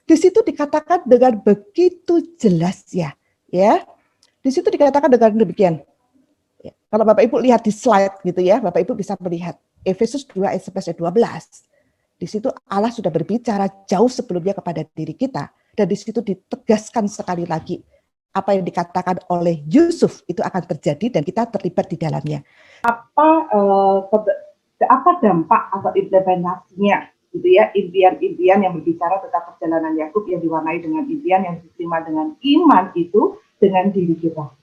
Di situ dikatakan dengan begitu jelas ya. Di situ dikatakan dengan demikian. Ya, kalau Bapak Ibu lihat di slide gitu ya, Bapak Ibu bisa melihat Efesus 2 ayat 11 dan 12. Di situ Allah sudah berbicara jauh sebelumnya kepada diri kita, dan di situ ditegaskan sekali lagi apa yang dikatakan oleh Yusuf itu akan terjadi dan kita terlibat di dalamnya. Apa dampak atau implementasinya gitu ya, impian-impian yang berbicara tentang perjalanan Yakub yang diwarnai dengan impian yang diterima dengan iman itu dengan diri kita.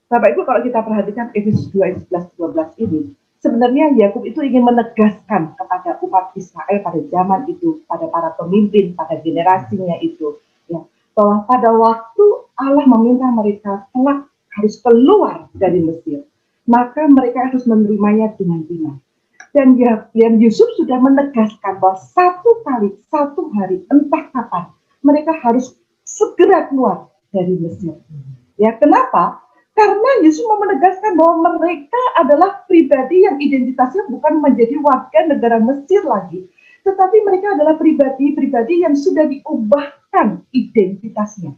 Bapak Ibu, kalau kita perhatikan Efesus 2 ayat 11-12 ini, sebenarnya Yakub itu ingin menegaskan kepada umat Israel pada zaman itu, pada para pemimpin, pada generasinya itu, ya, bahwa pada waktu Allah meminta mereka kelak harus keluar dari Mesir, maka mereka harus menerimanya dengan iman. Dan Yusuf sudah menegaskan bahwa satu hari, entah kapan, mereka harus segera keluar dari Mesir. Ya, kenapa? Karena Yusuf mau menegaskan bahwa mereka adalah pribadi yang identitasnya bukan menjadi warga negara Mesir lagi, tetapi mereka adalah pribadi-pribadi yang sudah diubahkan identitasnya.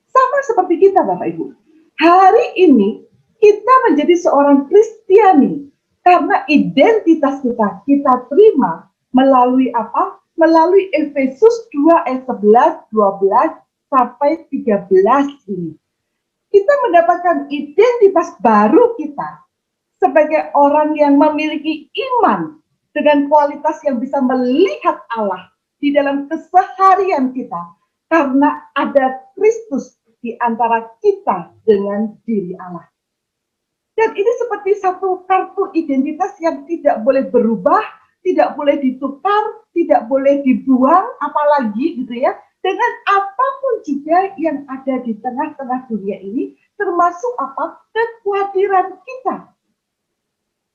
Sama seperti kita, Bapak Ibu. Hari ini kita menjadi seorang Kristiani. Karena identitas kita terima melalui apa? Melalui Efesus 2 ayat 11, 12 sampai 13 ini. Kita mendapatkan identitas baru kita sebagai orang yang memiliki iman dengan kualitas yang bisa melihat Allah di dalam keseharian kita, karena ada Kristus di antara kita dengan diri Allah. Dan ini seperti satu kartu identitas yang tidak boleh berubah, tidak boleh ditukar, tidak boleh dibuang, apalagi gitu ya, dengan apapun juga yang ada di tengah-tengah dunia ini, termasuk apa? Kekhawatiran kita.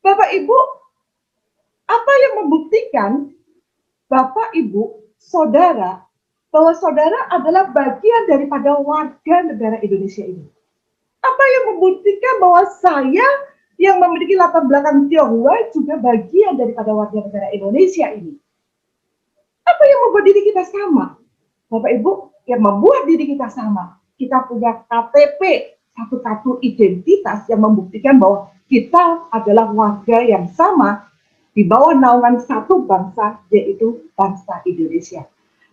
Bapak Ibu, apa yang membuktikan Bapak Ibu, saudara, bahwa saudara adalah bagian daripada warga negara Indonesia ini? Apa yang membuktikan bahwa saya yang memiliki latar belakang Tionghoa juga bagian daripada warga negara Indonesia ini? Apa yang membuat diri kita sama? Bapak Ibu, yang membuat diri kita sama, kita punya KTP, satu kartu identitas yang membuktikan bahwa kita adalah warga yang sama di bawah naungan satu bangsa, yaitu bangsa Indonesia.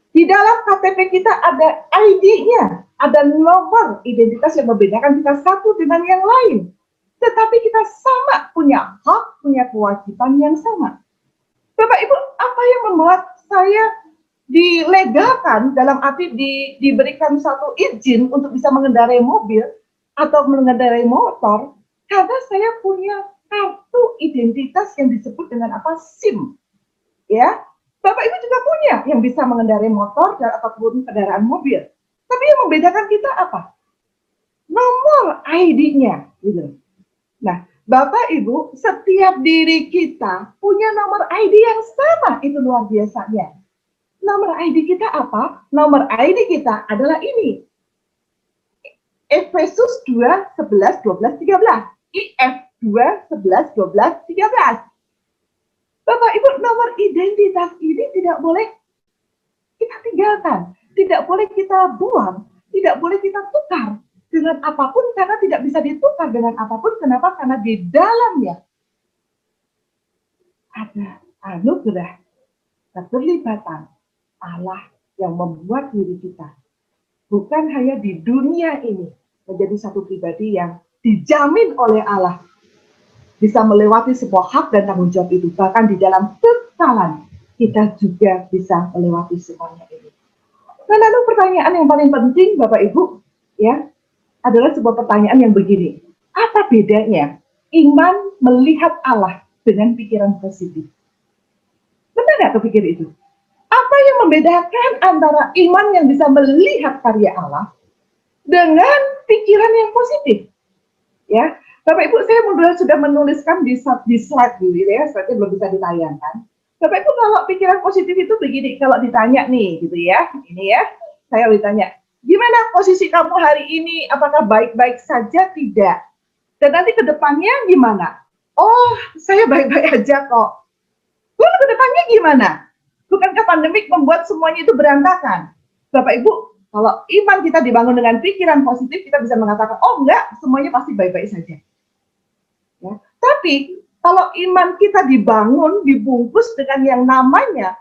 Di dalam KTP kita ada ID-nya, ada nomor identitas yang membedakan kita satu dengan yang lain. Tetapi kita sama, punya hak, punya kewajiban yang sama. Bapak Ibu, apa yang membuat saya dilegalkan, dalam arti diberikan satu izin untuk bisa mengendarai mobil atau mengendarai motor? Karena saya punya kartu identitas yang disebut dengan apa? SIM. Ya, Bapak Ibu juga punya yang bisa mengendarai motor dan ataupun kendaraan mobil. Tapi yang membedakan kita apa? Nomor ID-nya, gitu. Nah, Bapak Ibu, setiap diri kita punya nomor ID yang sama, itu luar biasanya. Nomor ID kita apa? Nomor ID kita adalah ini. Efesus 2, 11, 12, 13. IF 2, 11, 12, 13. Bapak Ibu, nomor identitas ini tidak boleh kita tinggalkan, tidak boleh kita buang, tidak boleh kita tukar dengan apapun, karena tidak bisa ditukar dengan apapun. Kenapa? Karena di dalamnya ada anugerah keterlibatan Allah yang membuat diri kita bukan hanya di dunia ini menjadi satu pribadi yang dijamin oleh Allah, bisa melewati sebuah hak dan tanggung jawab itu. Bahkan di dalam kekalan, kita juga bisa melewati semuanya ini. Nah, lalu pertanyaan yang paling penting, Bapak Ibu, ya, adalah sebuah pertanyaan yang begini. Apa bedanya iman melihat Allah dengan pikiran positif? Benar nggak kepikir itu? Apa yang membedakan antara iman yang bisa melihat karya Allah dengan pikiran yang positif? Ya, Bapak Ibu, saya sudah menuliskan di slide dulu ya, slide-nya belum bisa ditayangkan. Bapak Ibu, kalau pikiran positif itu begini, kalau ditanya nih, gitu ya, ini ya, saya ditanya, gimana posisi kamu hari ini? Apakah baik-baik saja? Tidak. Dan nanti ke depannya gimana? Oh, saya baik-baik aja kok. Lalu ke depannya gimana? Bukankah pandemik membuat semuanya itu berantakan? Bapak Ibu, kalau iman kita dibangun dengan pikiran positif, kita bisa mengatakan, oh enggak, semuanya pasti baik-baik saja. Ya. Tapi kalau iman kita dibangun, dibungkus dengan yang namanya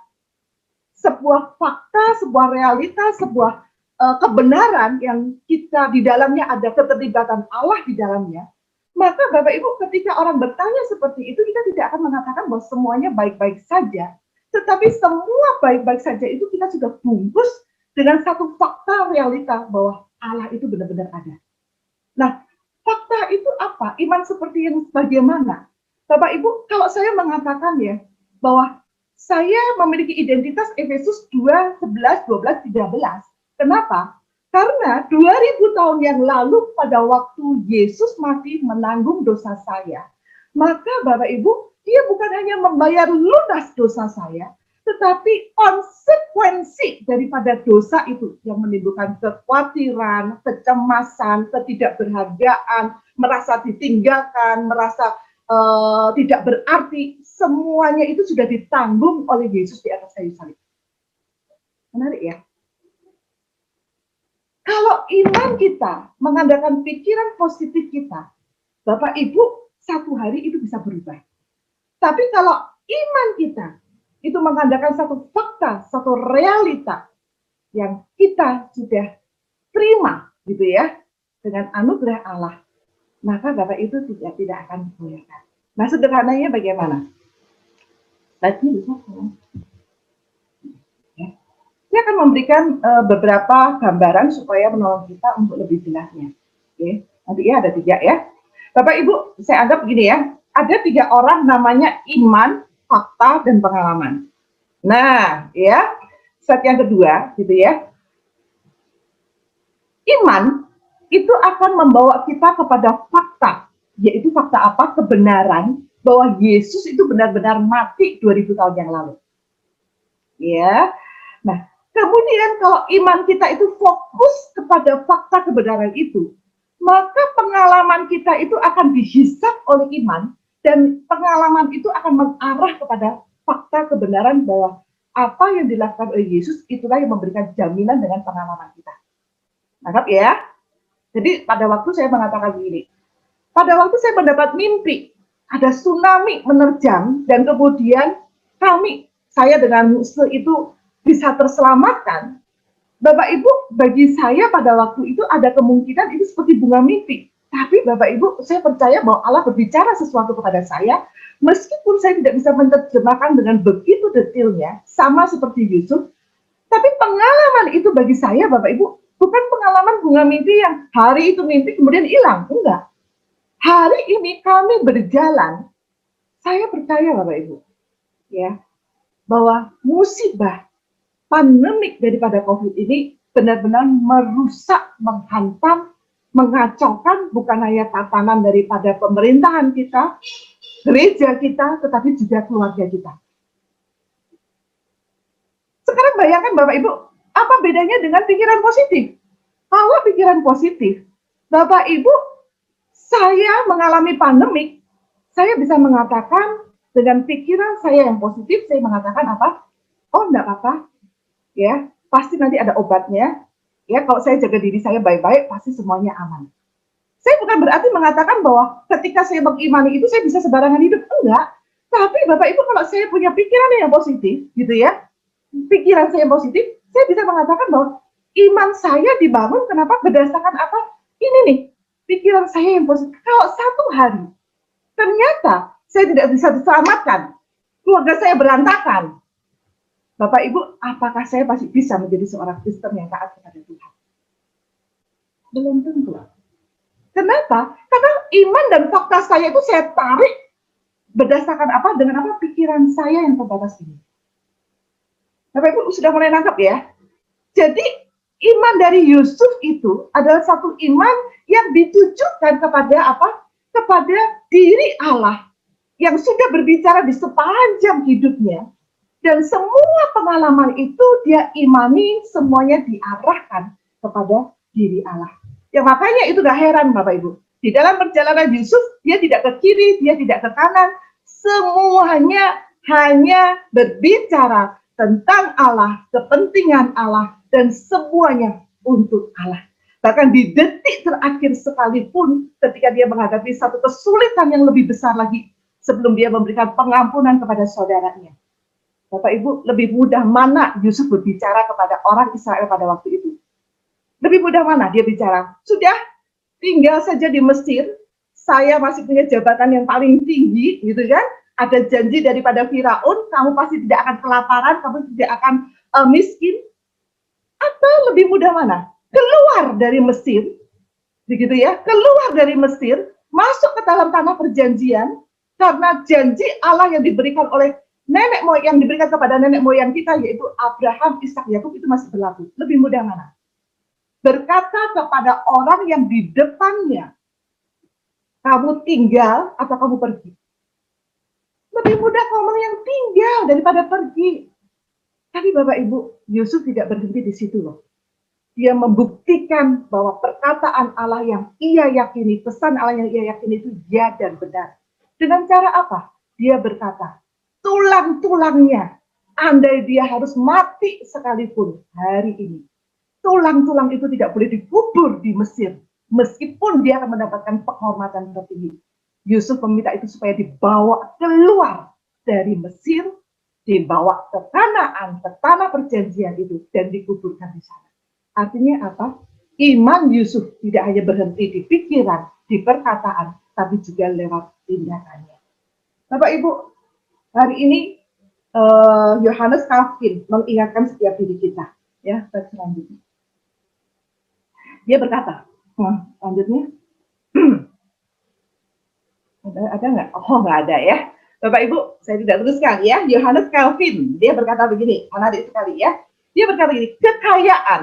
sebuah fakta, sebuah realitas, sebuah kebenaran yang kita di dalamnya ada keterlibatan Allah di dalamnya, maka Bapak Ibu, ketika orang bertanya seperti itu, kita tidak akan mengatakan bahwa semuanya baik-baik saja. Tetapi semua baik-baik saja itu kita sudah bungkus dengan satu fakta realita bahwa Allah itu benar-benar ada. Nah, fakta itu apa? Iman seperti yang bagaimana? Bapak Ibu, kalau saya mengatakan ya, bahwa saya memiliki identitas Efesus 2, 11, 12, 13. Kenapa? Karena 2000 tahun yang lalu pada waktu Yesus mati menanggung dosa saya, maka Bapak Ibu, dia bukan hanya membayar lunas dosa saya, tetapi konsekuensi daripada dosa itu yang menimbulkan kekhawatiran, kecemasan, ketidakberhargaan, merasa ditinggalkan, merasa tidak berarti, semuanya itu sudah ditanggung oleh Yesus di atas kayu salib. Menarik ya? Kalau iman kita mengandalkan pikiran positif kita, Bapak Ibu, satu hari itu bisa berubah. Tapi kalau iman kita itu mengandalkan satu fakta, satu realita yang kita sudah terima, gitu ya, dengan anugerah Allah, maka Bapak itu tidak akan digoyahkan. Nah, sederhananya bagaimana? Tadi bisa, ya. Saya akan memberikan beberapa gambaran supaya menolong kita untuk lebih jelasnya. Oke, nanti ya ada 3 ya. Bapak Ibu, saya anggap begini ya, ada 3 orang namanya iman, fakta, dan pengalaman. Nah, ya, slide yang kedua, gitu ya. Iman itu akan membawa kita kepada fakta, yaitu fakta apa? Kebenaran bahwa Yesus itu benar-benar mati 2000 tahun yang lalu. Ya. Nah, kemudian kalau iman kita itu fokus kepada fakta kebenaran itu, maka pengalaman kita itu akan dihisap oleh iman, dan pengalaman itu akan mengarah kepada fakta kebenaran bahwa apa yang dilakukan oleh Yesus itulah yang memberikan jaminan dengan pengalaman kita. Nangkap ya? Jadi pada waktu saya mengatakan begini, pada waktu saya mendapat mimpi, ada tsunami menerjang dan kemudian saya dengan Muslim itu bisa terselamatkan. Bapak Ibu, bagi saya pada waktu itu ada kemungkinan itu seperti bunga mimpi. Tapi Bapak Ibu, saya percaya bahwa Allah berbicara sesuatu kepada saya, meskipun saya tidak bisa menerjemahkan dengan begitu detailnya, sama seperti Yusuf, tapi pengalaman itu bagi saya, Bapak Ibu, bukan pengalaman bunga mimpi yang hari itu mimpi kemudian hilang. Enggak. Hari ini kami berjalan, saya percaya Bapak Ibu, ya, bahwa musibah pandemik daripada COVID ini benar-benar merusak, menghantam, mengacaukan bukan hanya tatanan daripada pemerintahan kita, gereja kita, tetapi juga keluarga kita. Sekarang bayangkan Bapak Ibu, apa bedanya dengan pikiran positif? Kalau pikiran positif, Bapak Ibu, saya mengalami pandemik, saya bisa mengatakan dengan pikiran saya yang positif, saya mengatakan apa? Oh, enggak apa-apa. Ya, pasti nanti ada obatnya. Ya, kalau saya jaga diri saya baik-baik, pasti semuanya aman. Saya bukan berarti mengatakan bahwa ketika saya mengimani itu saya bisa sembarangan hidup, enggak. Tapi Bapak Ibu, kalau saya punya pikiran yang positif, gitu ya, pikiran saya yang positif, saya bisa mengatakan bahwa iman saya dibangun. Kenapa? Berdasarkan apa? Ini nih, pikiran saya yang positif. Kalau satu hari ternyata saya tidak bisa diselamatkan, keluarga saya berantakan, Bapak Ibu, apakah saya masih bisa menjadi seorang Kristen yang taat kepada Tuhan? Belum tentu. Kenapa? Karena iman dan fakta saya itu saya tarik berdasarkan apa? Dengan apa? Pikiran saya yang terbatas ini. Bapak Ibu sudah mulai nangkap ya? Jadi iman dari Yusuf itu adalah satu iman yang ditujukan kepada apa? Kepada diri Allah yang sudah berbicara di sepanjang hidupnya. Dan semua pengalaman itu dia imani, semuanya diarahkan kepada diri Allah. Ya makanya itu gak heran Bapak Ibu. Di dalam perjalanan Yusuf, dia tidak ke kiri, dia tidak ke kanan. Semuanya hanya berbicara tentang Allah, kepentingan Allah, dan semuanya untuk Allah. Bahkan di detik terakhir sekalipun, ketika dia menghadapi satu kesulitan yang lebih besar lagi, sebelum dia memberikan pengampunan kepada saudaranya. Bapak Ibu, lebih mudah mana Yusuf berbicara kepada orang Israel pada waktu itu? Lebih mudah mana dia bicara? Sudah, tinggal saja di Mesir, saya masih punya jabatan yang paling tinggi, gitu kan? Ada janji daripada Firaun, kamu pasti tidak akan kelaparan, kamu tidak akan miskin. Atau lebih mudah mana? Keluar dari Mesir, begitu ya? Keluar dari Mesir, masuk ke dalam tanah perjanjian, karena janji Allah yang diberikan oleh nenek moyang, yang diberikan kepada nenek moyang kita, yaitu Abraham, Ishak, Yakub, itu masih berlaku. Lebih mudah mana? Berkata kepada orang yang di depannya, kamu tinggal atau kamu pergi? Lebih mudah ngomong yang tinggal daripada pergi. Tapi Bapak Ibu, Yusuf tidak berhenti di situ loh. Dia membuktikan bahwa perkataan Allah yang ia yakini, pesan Allah yang ia yakini itu ya dan benar. Dengan cara apa? Dia berkata, tulang-tulangnya, andai dia harus mati sekalipun hari ini, tulang-tulang itu tidak boleh dikubur di Mesir, meskipun dia akan mendapatkan penghormatan tertinggi. Yusuf meminta itu supaya dibawa keluar dari Mesir, dibawa ke Kanaan, ke tanah perjanjian itu, dan dikuburkan di sana. Artinya apa? Iman Yusuf tidak hanya berhenti di pikiran, di perkataan, tapi juga lewat tindakannya. Bapak Ibu, hari ini Yohanes Calvin mengingatkan setiap diri kita Ya, slide selanjutnya. Dia berkata, lanjutnya, ada nggak? Oh, nggak ada ya. Bapak Ibu, saya tidak teruskan ya. Johannes Calvin, dia berkata begini, menarik sekali ya. Dia berkata begini, kekayaan,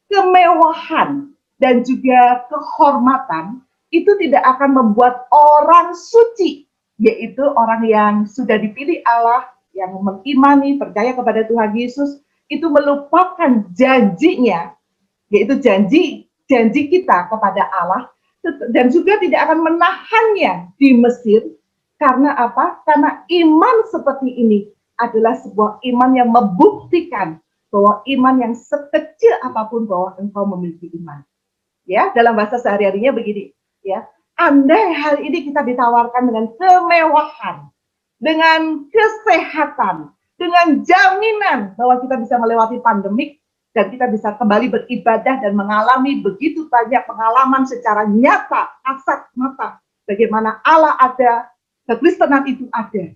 kemewahan, dan juga kehormatan itu tidak akan membuat orang suci, yaitu orang yang sudah dipilih Allah, yang mengimani, percaya kepada Tuhan Yesus, itu melupakan janjinya, yaitu janji kita kepada Allah, dan juga tidak akan menahannya di Mesir. Karena apa? Karena iman seperti ini adalah sebuah iman yang membuktikan bahwa iman yang sekecil apapun bahwa engkau memiliki iman. Ya, dalam bahasa sehari-harinya begini, ya. Andai hari ini kita ditawarkan dengan kemewahan, dengan kesehatan, dengan jaminan bahwa kita bisa melewati pandemik dan kita bisa kembali beribadah dan mengalami begitu banyak pengalaman secara nyata, kasat mata, bagaimana Allah ada, kekristenan itu ada.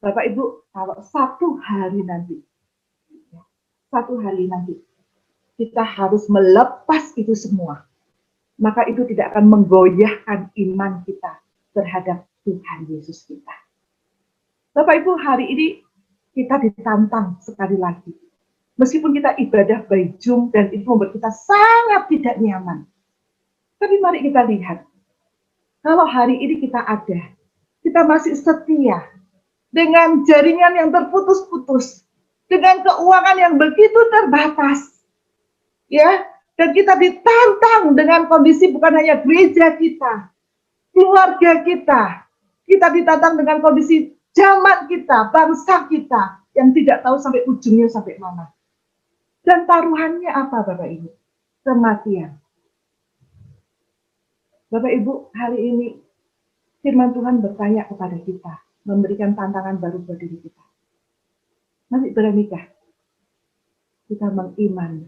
Bapak Ibu, kalau satu hari nanti kita harus melepas itu semua, maka itu tidak akan menggoyahkan iman kita terhadap Tuhan Yesus kita. Bapak Ibu, hari ini kita ditantang sekali lagi. Meskipun kita ibadah by Zoom dan itu membuat kita sangat tidak nyaman. Tapi mari kita lihat, kalau hari ini kita ada, kita masih setia dengan jaringan yang terputus-putus, dengan keuangan yang begitu terbatas, ya, dan kita ditantang dengan kondisi bukan hanya gereja kita, keluarga kita ditantang dengan kondisi zaman kita, bangsa kita yang tidak tahu sampai ujungnya sampai mana. Dan taruhannya apa, Bapak Ibu? Kematian. Bapak Ibu, hari ini firman Tuhan bertanya kepada kita, memberikan tantangan baru buat diri kita. Masih beranikah kita mengimani,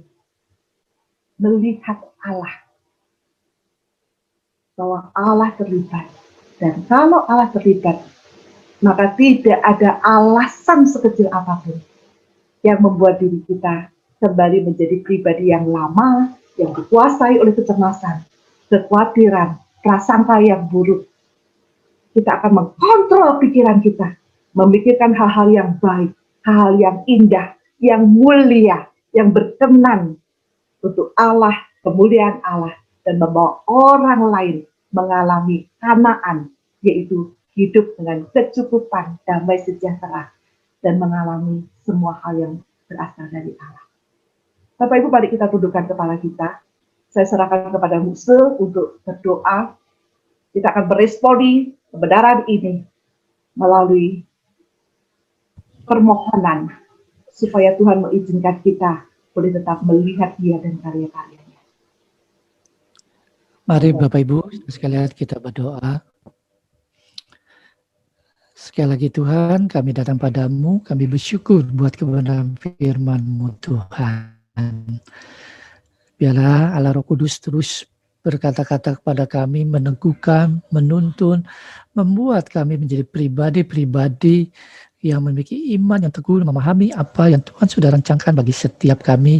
melihat Allah, bahwa Allah terlibat, dan kalau Allah terlibat, maka tidak ada alasan sekecil apapun yang membuat diri kita kembali menjadi pribadi yang lama, yang dikuasai oleh kecemasan, kekhawatiran, prasangka yang buruk. Kita akan mengkontrol pikiran kita, memikirkan hal-hal yang baik, hal-hal yang indah, yang mulia, yang berkenan untuk Allah, kemuliaan Allah, dan membawa orang lain mengalami Kanaan, yaitu hidup dengan kecukupan, damai sejahtera, dan mengalami semua hal yang berasal dari Allah. Bapak Ibu, mari kita tundukkan kepala kita. Saya serahkan kepada Muse untuk berdoa. Kita akan meresponi kebenaran ini melalui permohonan supaya Tuhan mengizinkan kita boleh tetap melihat Dia dan karya-karyanya. Mari Bapak Ibu sekalian kita berdoa. Sekali lagi Tuhan, kami datang padamu, kami bersyukur buat kebenaran firman-Mu Tuhan. Biarlah Allah Roh Kudus terus berkata-kata kepada kami, meneguhkan, menuntun, membuat kami menjadi pribadi-pribadi yang memiliki iman yang teguh, memahami apa yang Tuhan sudah rencanakan bagi setiap kami,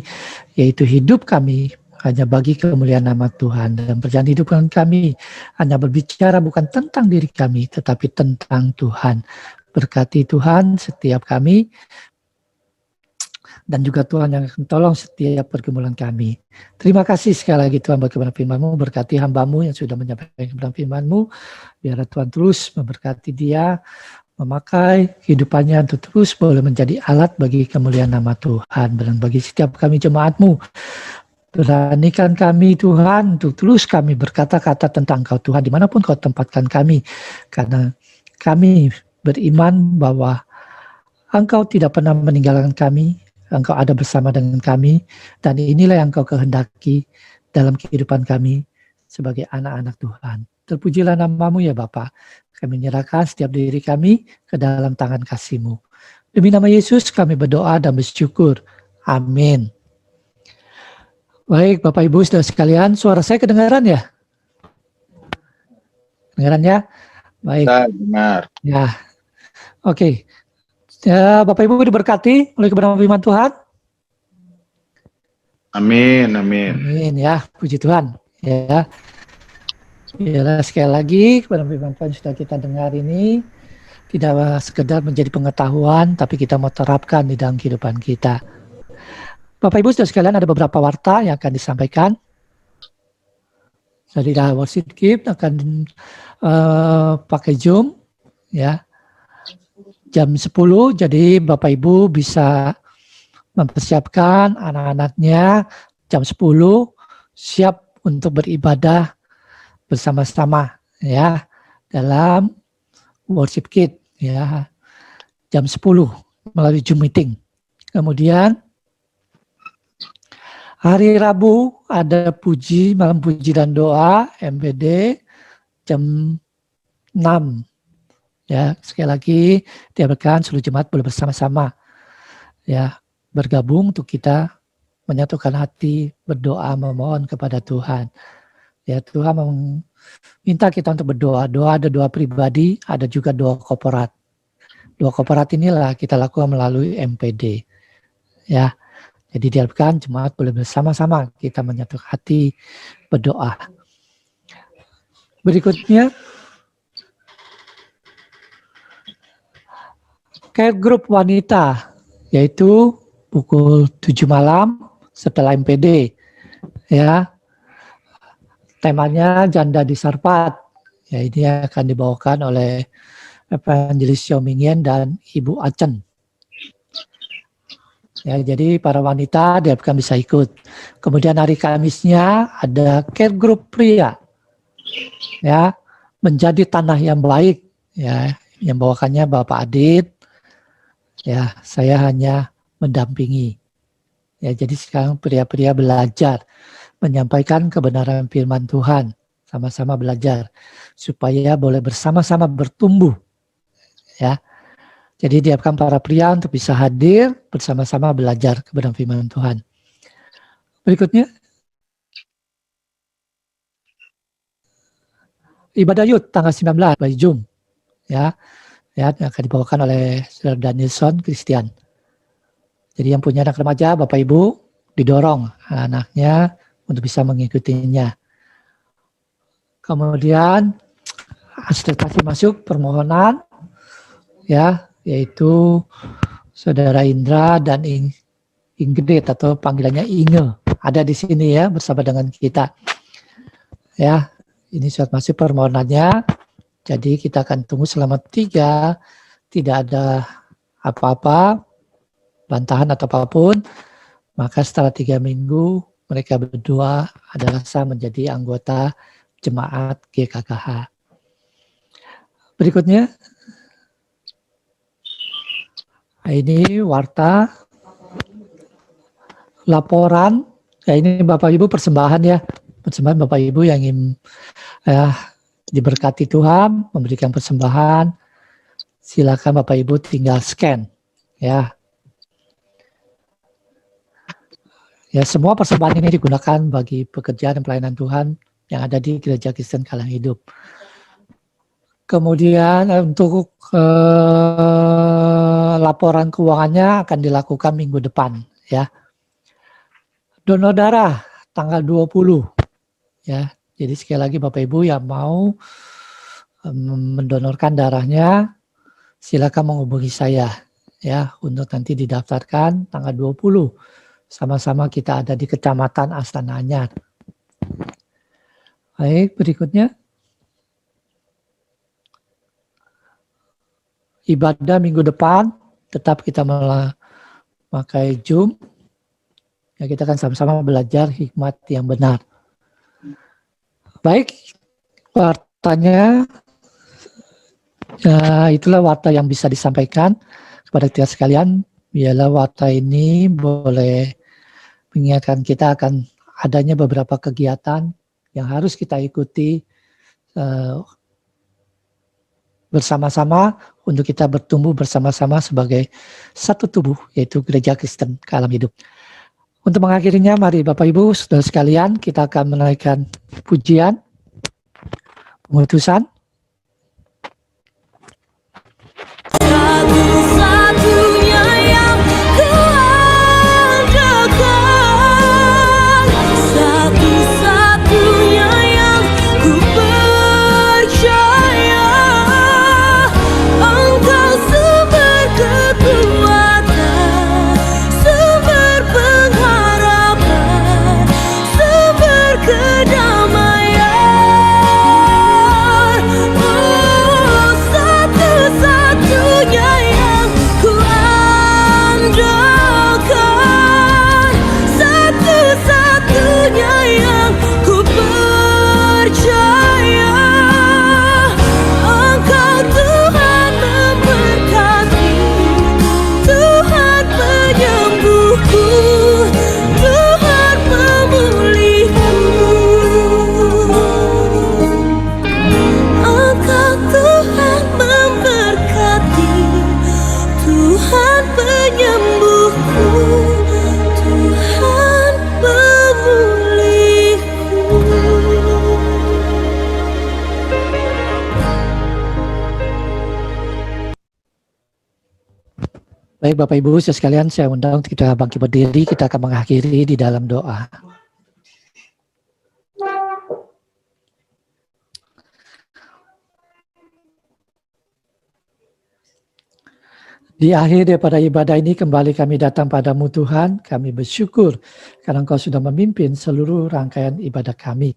yaitu hidup kami hanya bagi kemuliaan nama Tuhan, dan perjalanan hidup kami hanya berbicara bukan tentang diri kami, tetapi tentang Tuhan. Berkati Tuhan setiap kami, dan juga Tuhan yang akan tolong setiap pergumulan kami. Terima kasih sekali lagi Tuhan bagi kebenaran firman-Mu, berkati hamba-Mu yang sudah menyampaikan kebenaran firman-Mu, biar Tuhan terus memberkati dia, memakai kehidupannya untuk terus boleh menjadi alat bagi kemuliaan nama Tuhan, dan bagi setiap kami jemaat-Mu. Beranikan kami Tuhan untuk terus kami berkata-kata tentang Engkau Tuhan dimanapun Kau tempatkan kami, karena kami beriman bahwa Engkau tidak pernah meninggalkan kami, Engkau ada bersama dengan kami, dan inilah yang Engkau kehendaki dalam kehidupan kami sebagai anak-anak Tuhan. Terpujilah nama-Mu ya Bapa. Kami menyerahkan setiap diri kami ke dalam tangan kasih-Mu. Demi nama Yesus kami berdoa dan bersyukur. Amin. Baik Bapak Ibu saudara sekalian, suara saya kedengaran ya? Kedengaran ya? Baik. Dengar. Ya, oke. Ya, Bapak Ibu diberkati oleh kebenaran firman Tuhan. Amin, amin. Amin ya, puji Tuhan. Ya, biarlah sekali lagi kepada firman Tuhan sudah kita dengar ini tidak sekedar menjadi pengetahuan, tapi kita mau terapkan di dalam kehidupan kita. Bapak Ibu saudara sekalian, ada beberapa warta yang akan disampaikan. Jadi worship gift akan pakai Zoom ya. Jam 10, jadi Bapak Ibu bisa mempersiapkan anak-anaknya jam 10 siap untuk beribadah bersama-sama ya dalam worship kit ya jam 10 melalui Zoom meeting. Kemudian hari Rabu ada malam puji dan doa MPD jam 6 ya. Sekali lagi diharapkan seluruh jemaat boleh bersama-sama ya bergabung untuk kita menyatukan hati berdoa memohon kepada Tuhan. Ya, Tuhan meminta kita untuk berdoa. Doa ada doa pribadi, ada juga doa korporat. Doa korporat inilah kita lakukan melalui MPD. Ya, jadi diharapkan jemaat boleh bersama-sama kita menyatukan hati berdoa. Berikutnya, care group wanita, yaitu pukul 7 malam setelah MPD. Ya, temanya janda di Sarpat. Ya, ini akan dibawakan oleh Evangelis Xiaomingyan dan Ibu Acen. Ya, jadi para wanita diharapkan bisa ikut. Kemudian hari Kamisnya ada care group pria. Ya, menjadi tanah yang baik. Ya, yang bawakannya Bapak Adit. Ya, saya hanya mendampingi. Ya, jadi sekarang pria-pria belajar menyampaikan kebenaran firman Tuhan, sama-sama belajar supaya boleh bersama-sama bertumbuh. Ya. Jadi diharapkan para pria untuk bisa hadir bersama-sama belajar kebenaran firman Tuhan. Berikutnya ibadah Yud tanggal 19 by Zoom. Ya. Ya, yang akan dibawakan oleh Saudara Danielson Christian. Jadi yang punya anak remaja, Bapak Ibu, didorong anaknya untuk bisa mengikutinya. Kemudian administrasi masuk permohonan ya, yaitu Saudara Indra dan Ingrid atau panggilannya Inge ada di sini ya bersama dengan kita. Ya, ini surat masuk permohonannya. Jadi kita akan tunggu selama 3, tidak ada apa-apa, bantahan atau apapun. Maka setelah 3 minggu mereka berdua adalah sah menjadi anggota jemaat GKKH. Berikutnya, ini warta laporan. Ya, ini Bapak Ibu persembahan ya, persembahan Bapak Ibu yang ingin diberkati Tuhan, memberikan persembahan. Silakan Bapak Ibu tinggal scan ya. Ya, semua persembahan ini digunakan bagi pekerjaan dan pelayanan Tuhan yang ada di Gereja Kristen Kalang Hidup. Kemudian untuk laporan keuangannya akan dilakukan minggu depan ya. Donor darah tanggal 20 ya. Jadi sekali lagi Bapak Ibu yang mau mendonorkan darahnya silakan menghubungi saya ya untuk nanti didaftarkan tanggal 20. Sama-sama kita ada di Kecamatan Astana Anyar. Baik, berikutnya. Ibadah minggu depan tetap kita memakai Zoom. Ya, kita akan sama-sama belajar hikmat yang benar. Baik, wartanya ya, itulah warta yang bisa disampaikan kepada kita sekalian. Biarlah warta ini boleh mengingatkan kita akan adanya beberapa kegiatan yang harus kita ikuti bersama-sama untuk kita bertumbuh bersama-sama sebagai satu tubuh, yaitu Gereja Kristen Kalam Hidup. Untuk mengakhirinya, mari Bapak Ibu, saudara sekalian, kita akan menaikkan pujian, pengutusan. Satu-satunya yang ku andalkan. Baik Bapak Ibu sekalian, saya undang untuk kita bangkit berdiri, kita akan mengakhiri di dalam doa. Di akhir daripada ibadah ini kembali kami datang padamu Tuhan, kami bersyukur karena Engkau sudah memimpin seluruh rangkaian ibadah kami.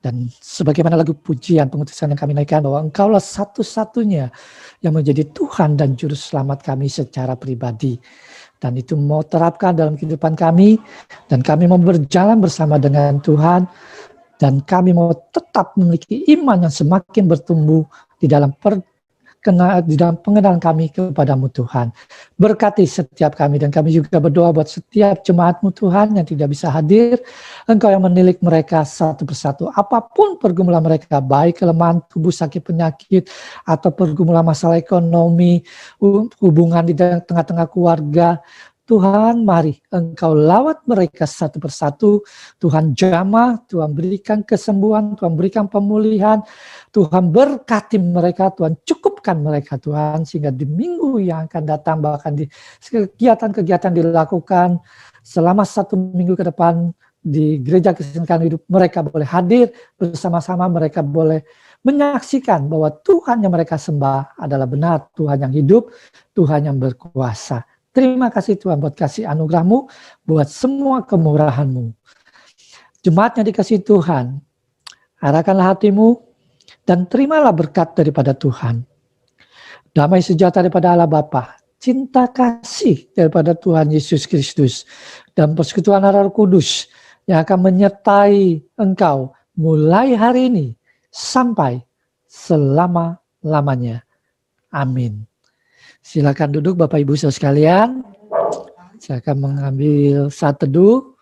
Dan sebagaimana lagu pujian pengutusan yang kami naikkan bahwa Engkaulah satu-satunya yang menjadi Tuhan dan Juru Selamat kami secara pribadi. Dan itu mau terapkan dalam kehidupan kami, dan kami mau berjalan bersama dengan Tuhan, dan kami mau tetap memiliki iman yang semakin bertumbuh di dalam pengenalan kami kepadamu Tuhan. Berkati setiap kami, dan kami juga berdoa buat setiap jemaatmu Tuhan yang tidak bisa hadir. Engkau yang menilik mereka satu persatu. Apapun pergumulan mereka, baik kelemahan tubuh, sakit penyakit, atau pergumulan masalah ekonomi, hubungan di tengah-tengah keluarga, Tuhan, mari Engkau lawat mereka satu persatu. Tuhan jamah, Tuhan berikan kesembuhan, Tuhan berikan pemulihan, Tuhan berkati mereka, Tuhan cukupkan mereka Tuhan, sehingga di minggu yang akan datang, bahkan di kegiatan-kegiatan dilakukan selama 1 minggu ke depan di Gereja Kristen Hidup, mereka boleh hadir bersama-sama, mereka boleh menyaksikan bahwa Tuhan yang mereka sembah adalah benar, Tuhan yang hidup, Tuhan yang berkuasa. Terima kasih Tuhan buat kasih anugerah-Mu, buat semua kemurahan-Mu. Jemaat yang dikasihi Tuhan, arahkanlah hatimu dan terimalah berkat daripada Tuhan. Damai sejahtera daripada Allah Bapa, cinta kasih daripada Tuhan Yesus Kristus, dan persekutuan Roh Kudus yang akan menyertai engkau mulai hari ini sampai selama-lamanya. Amin. Silakan duduk Bapak Ibu saudara sekalian. Saya akan mengambil saat teduh.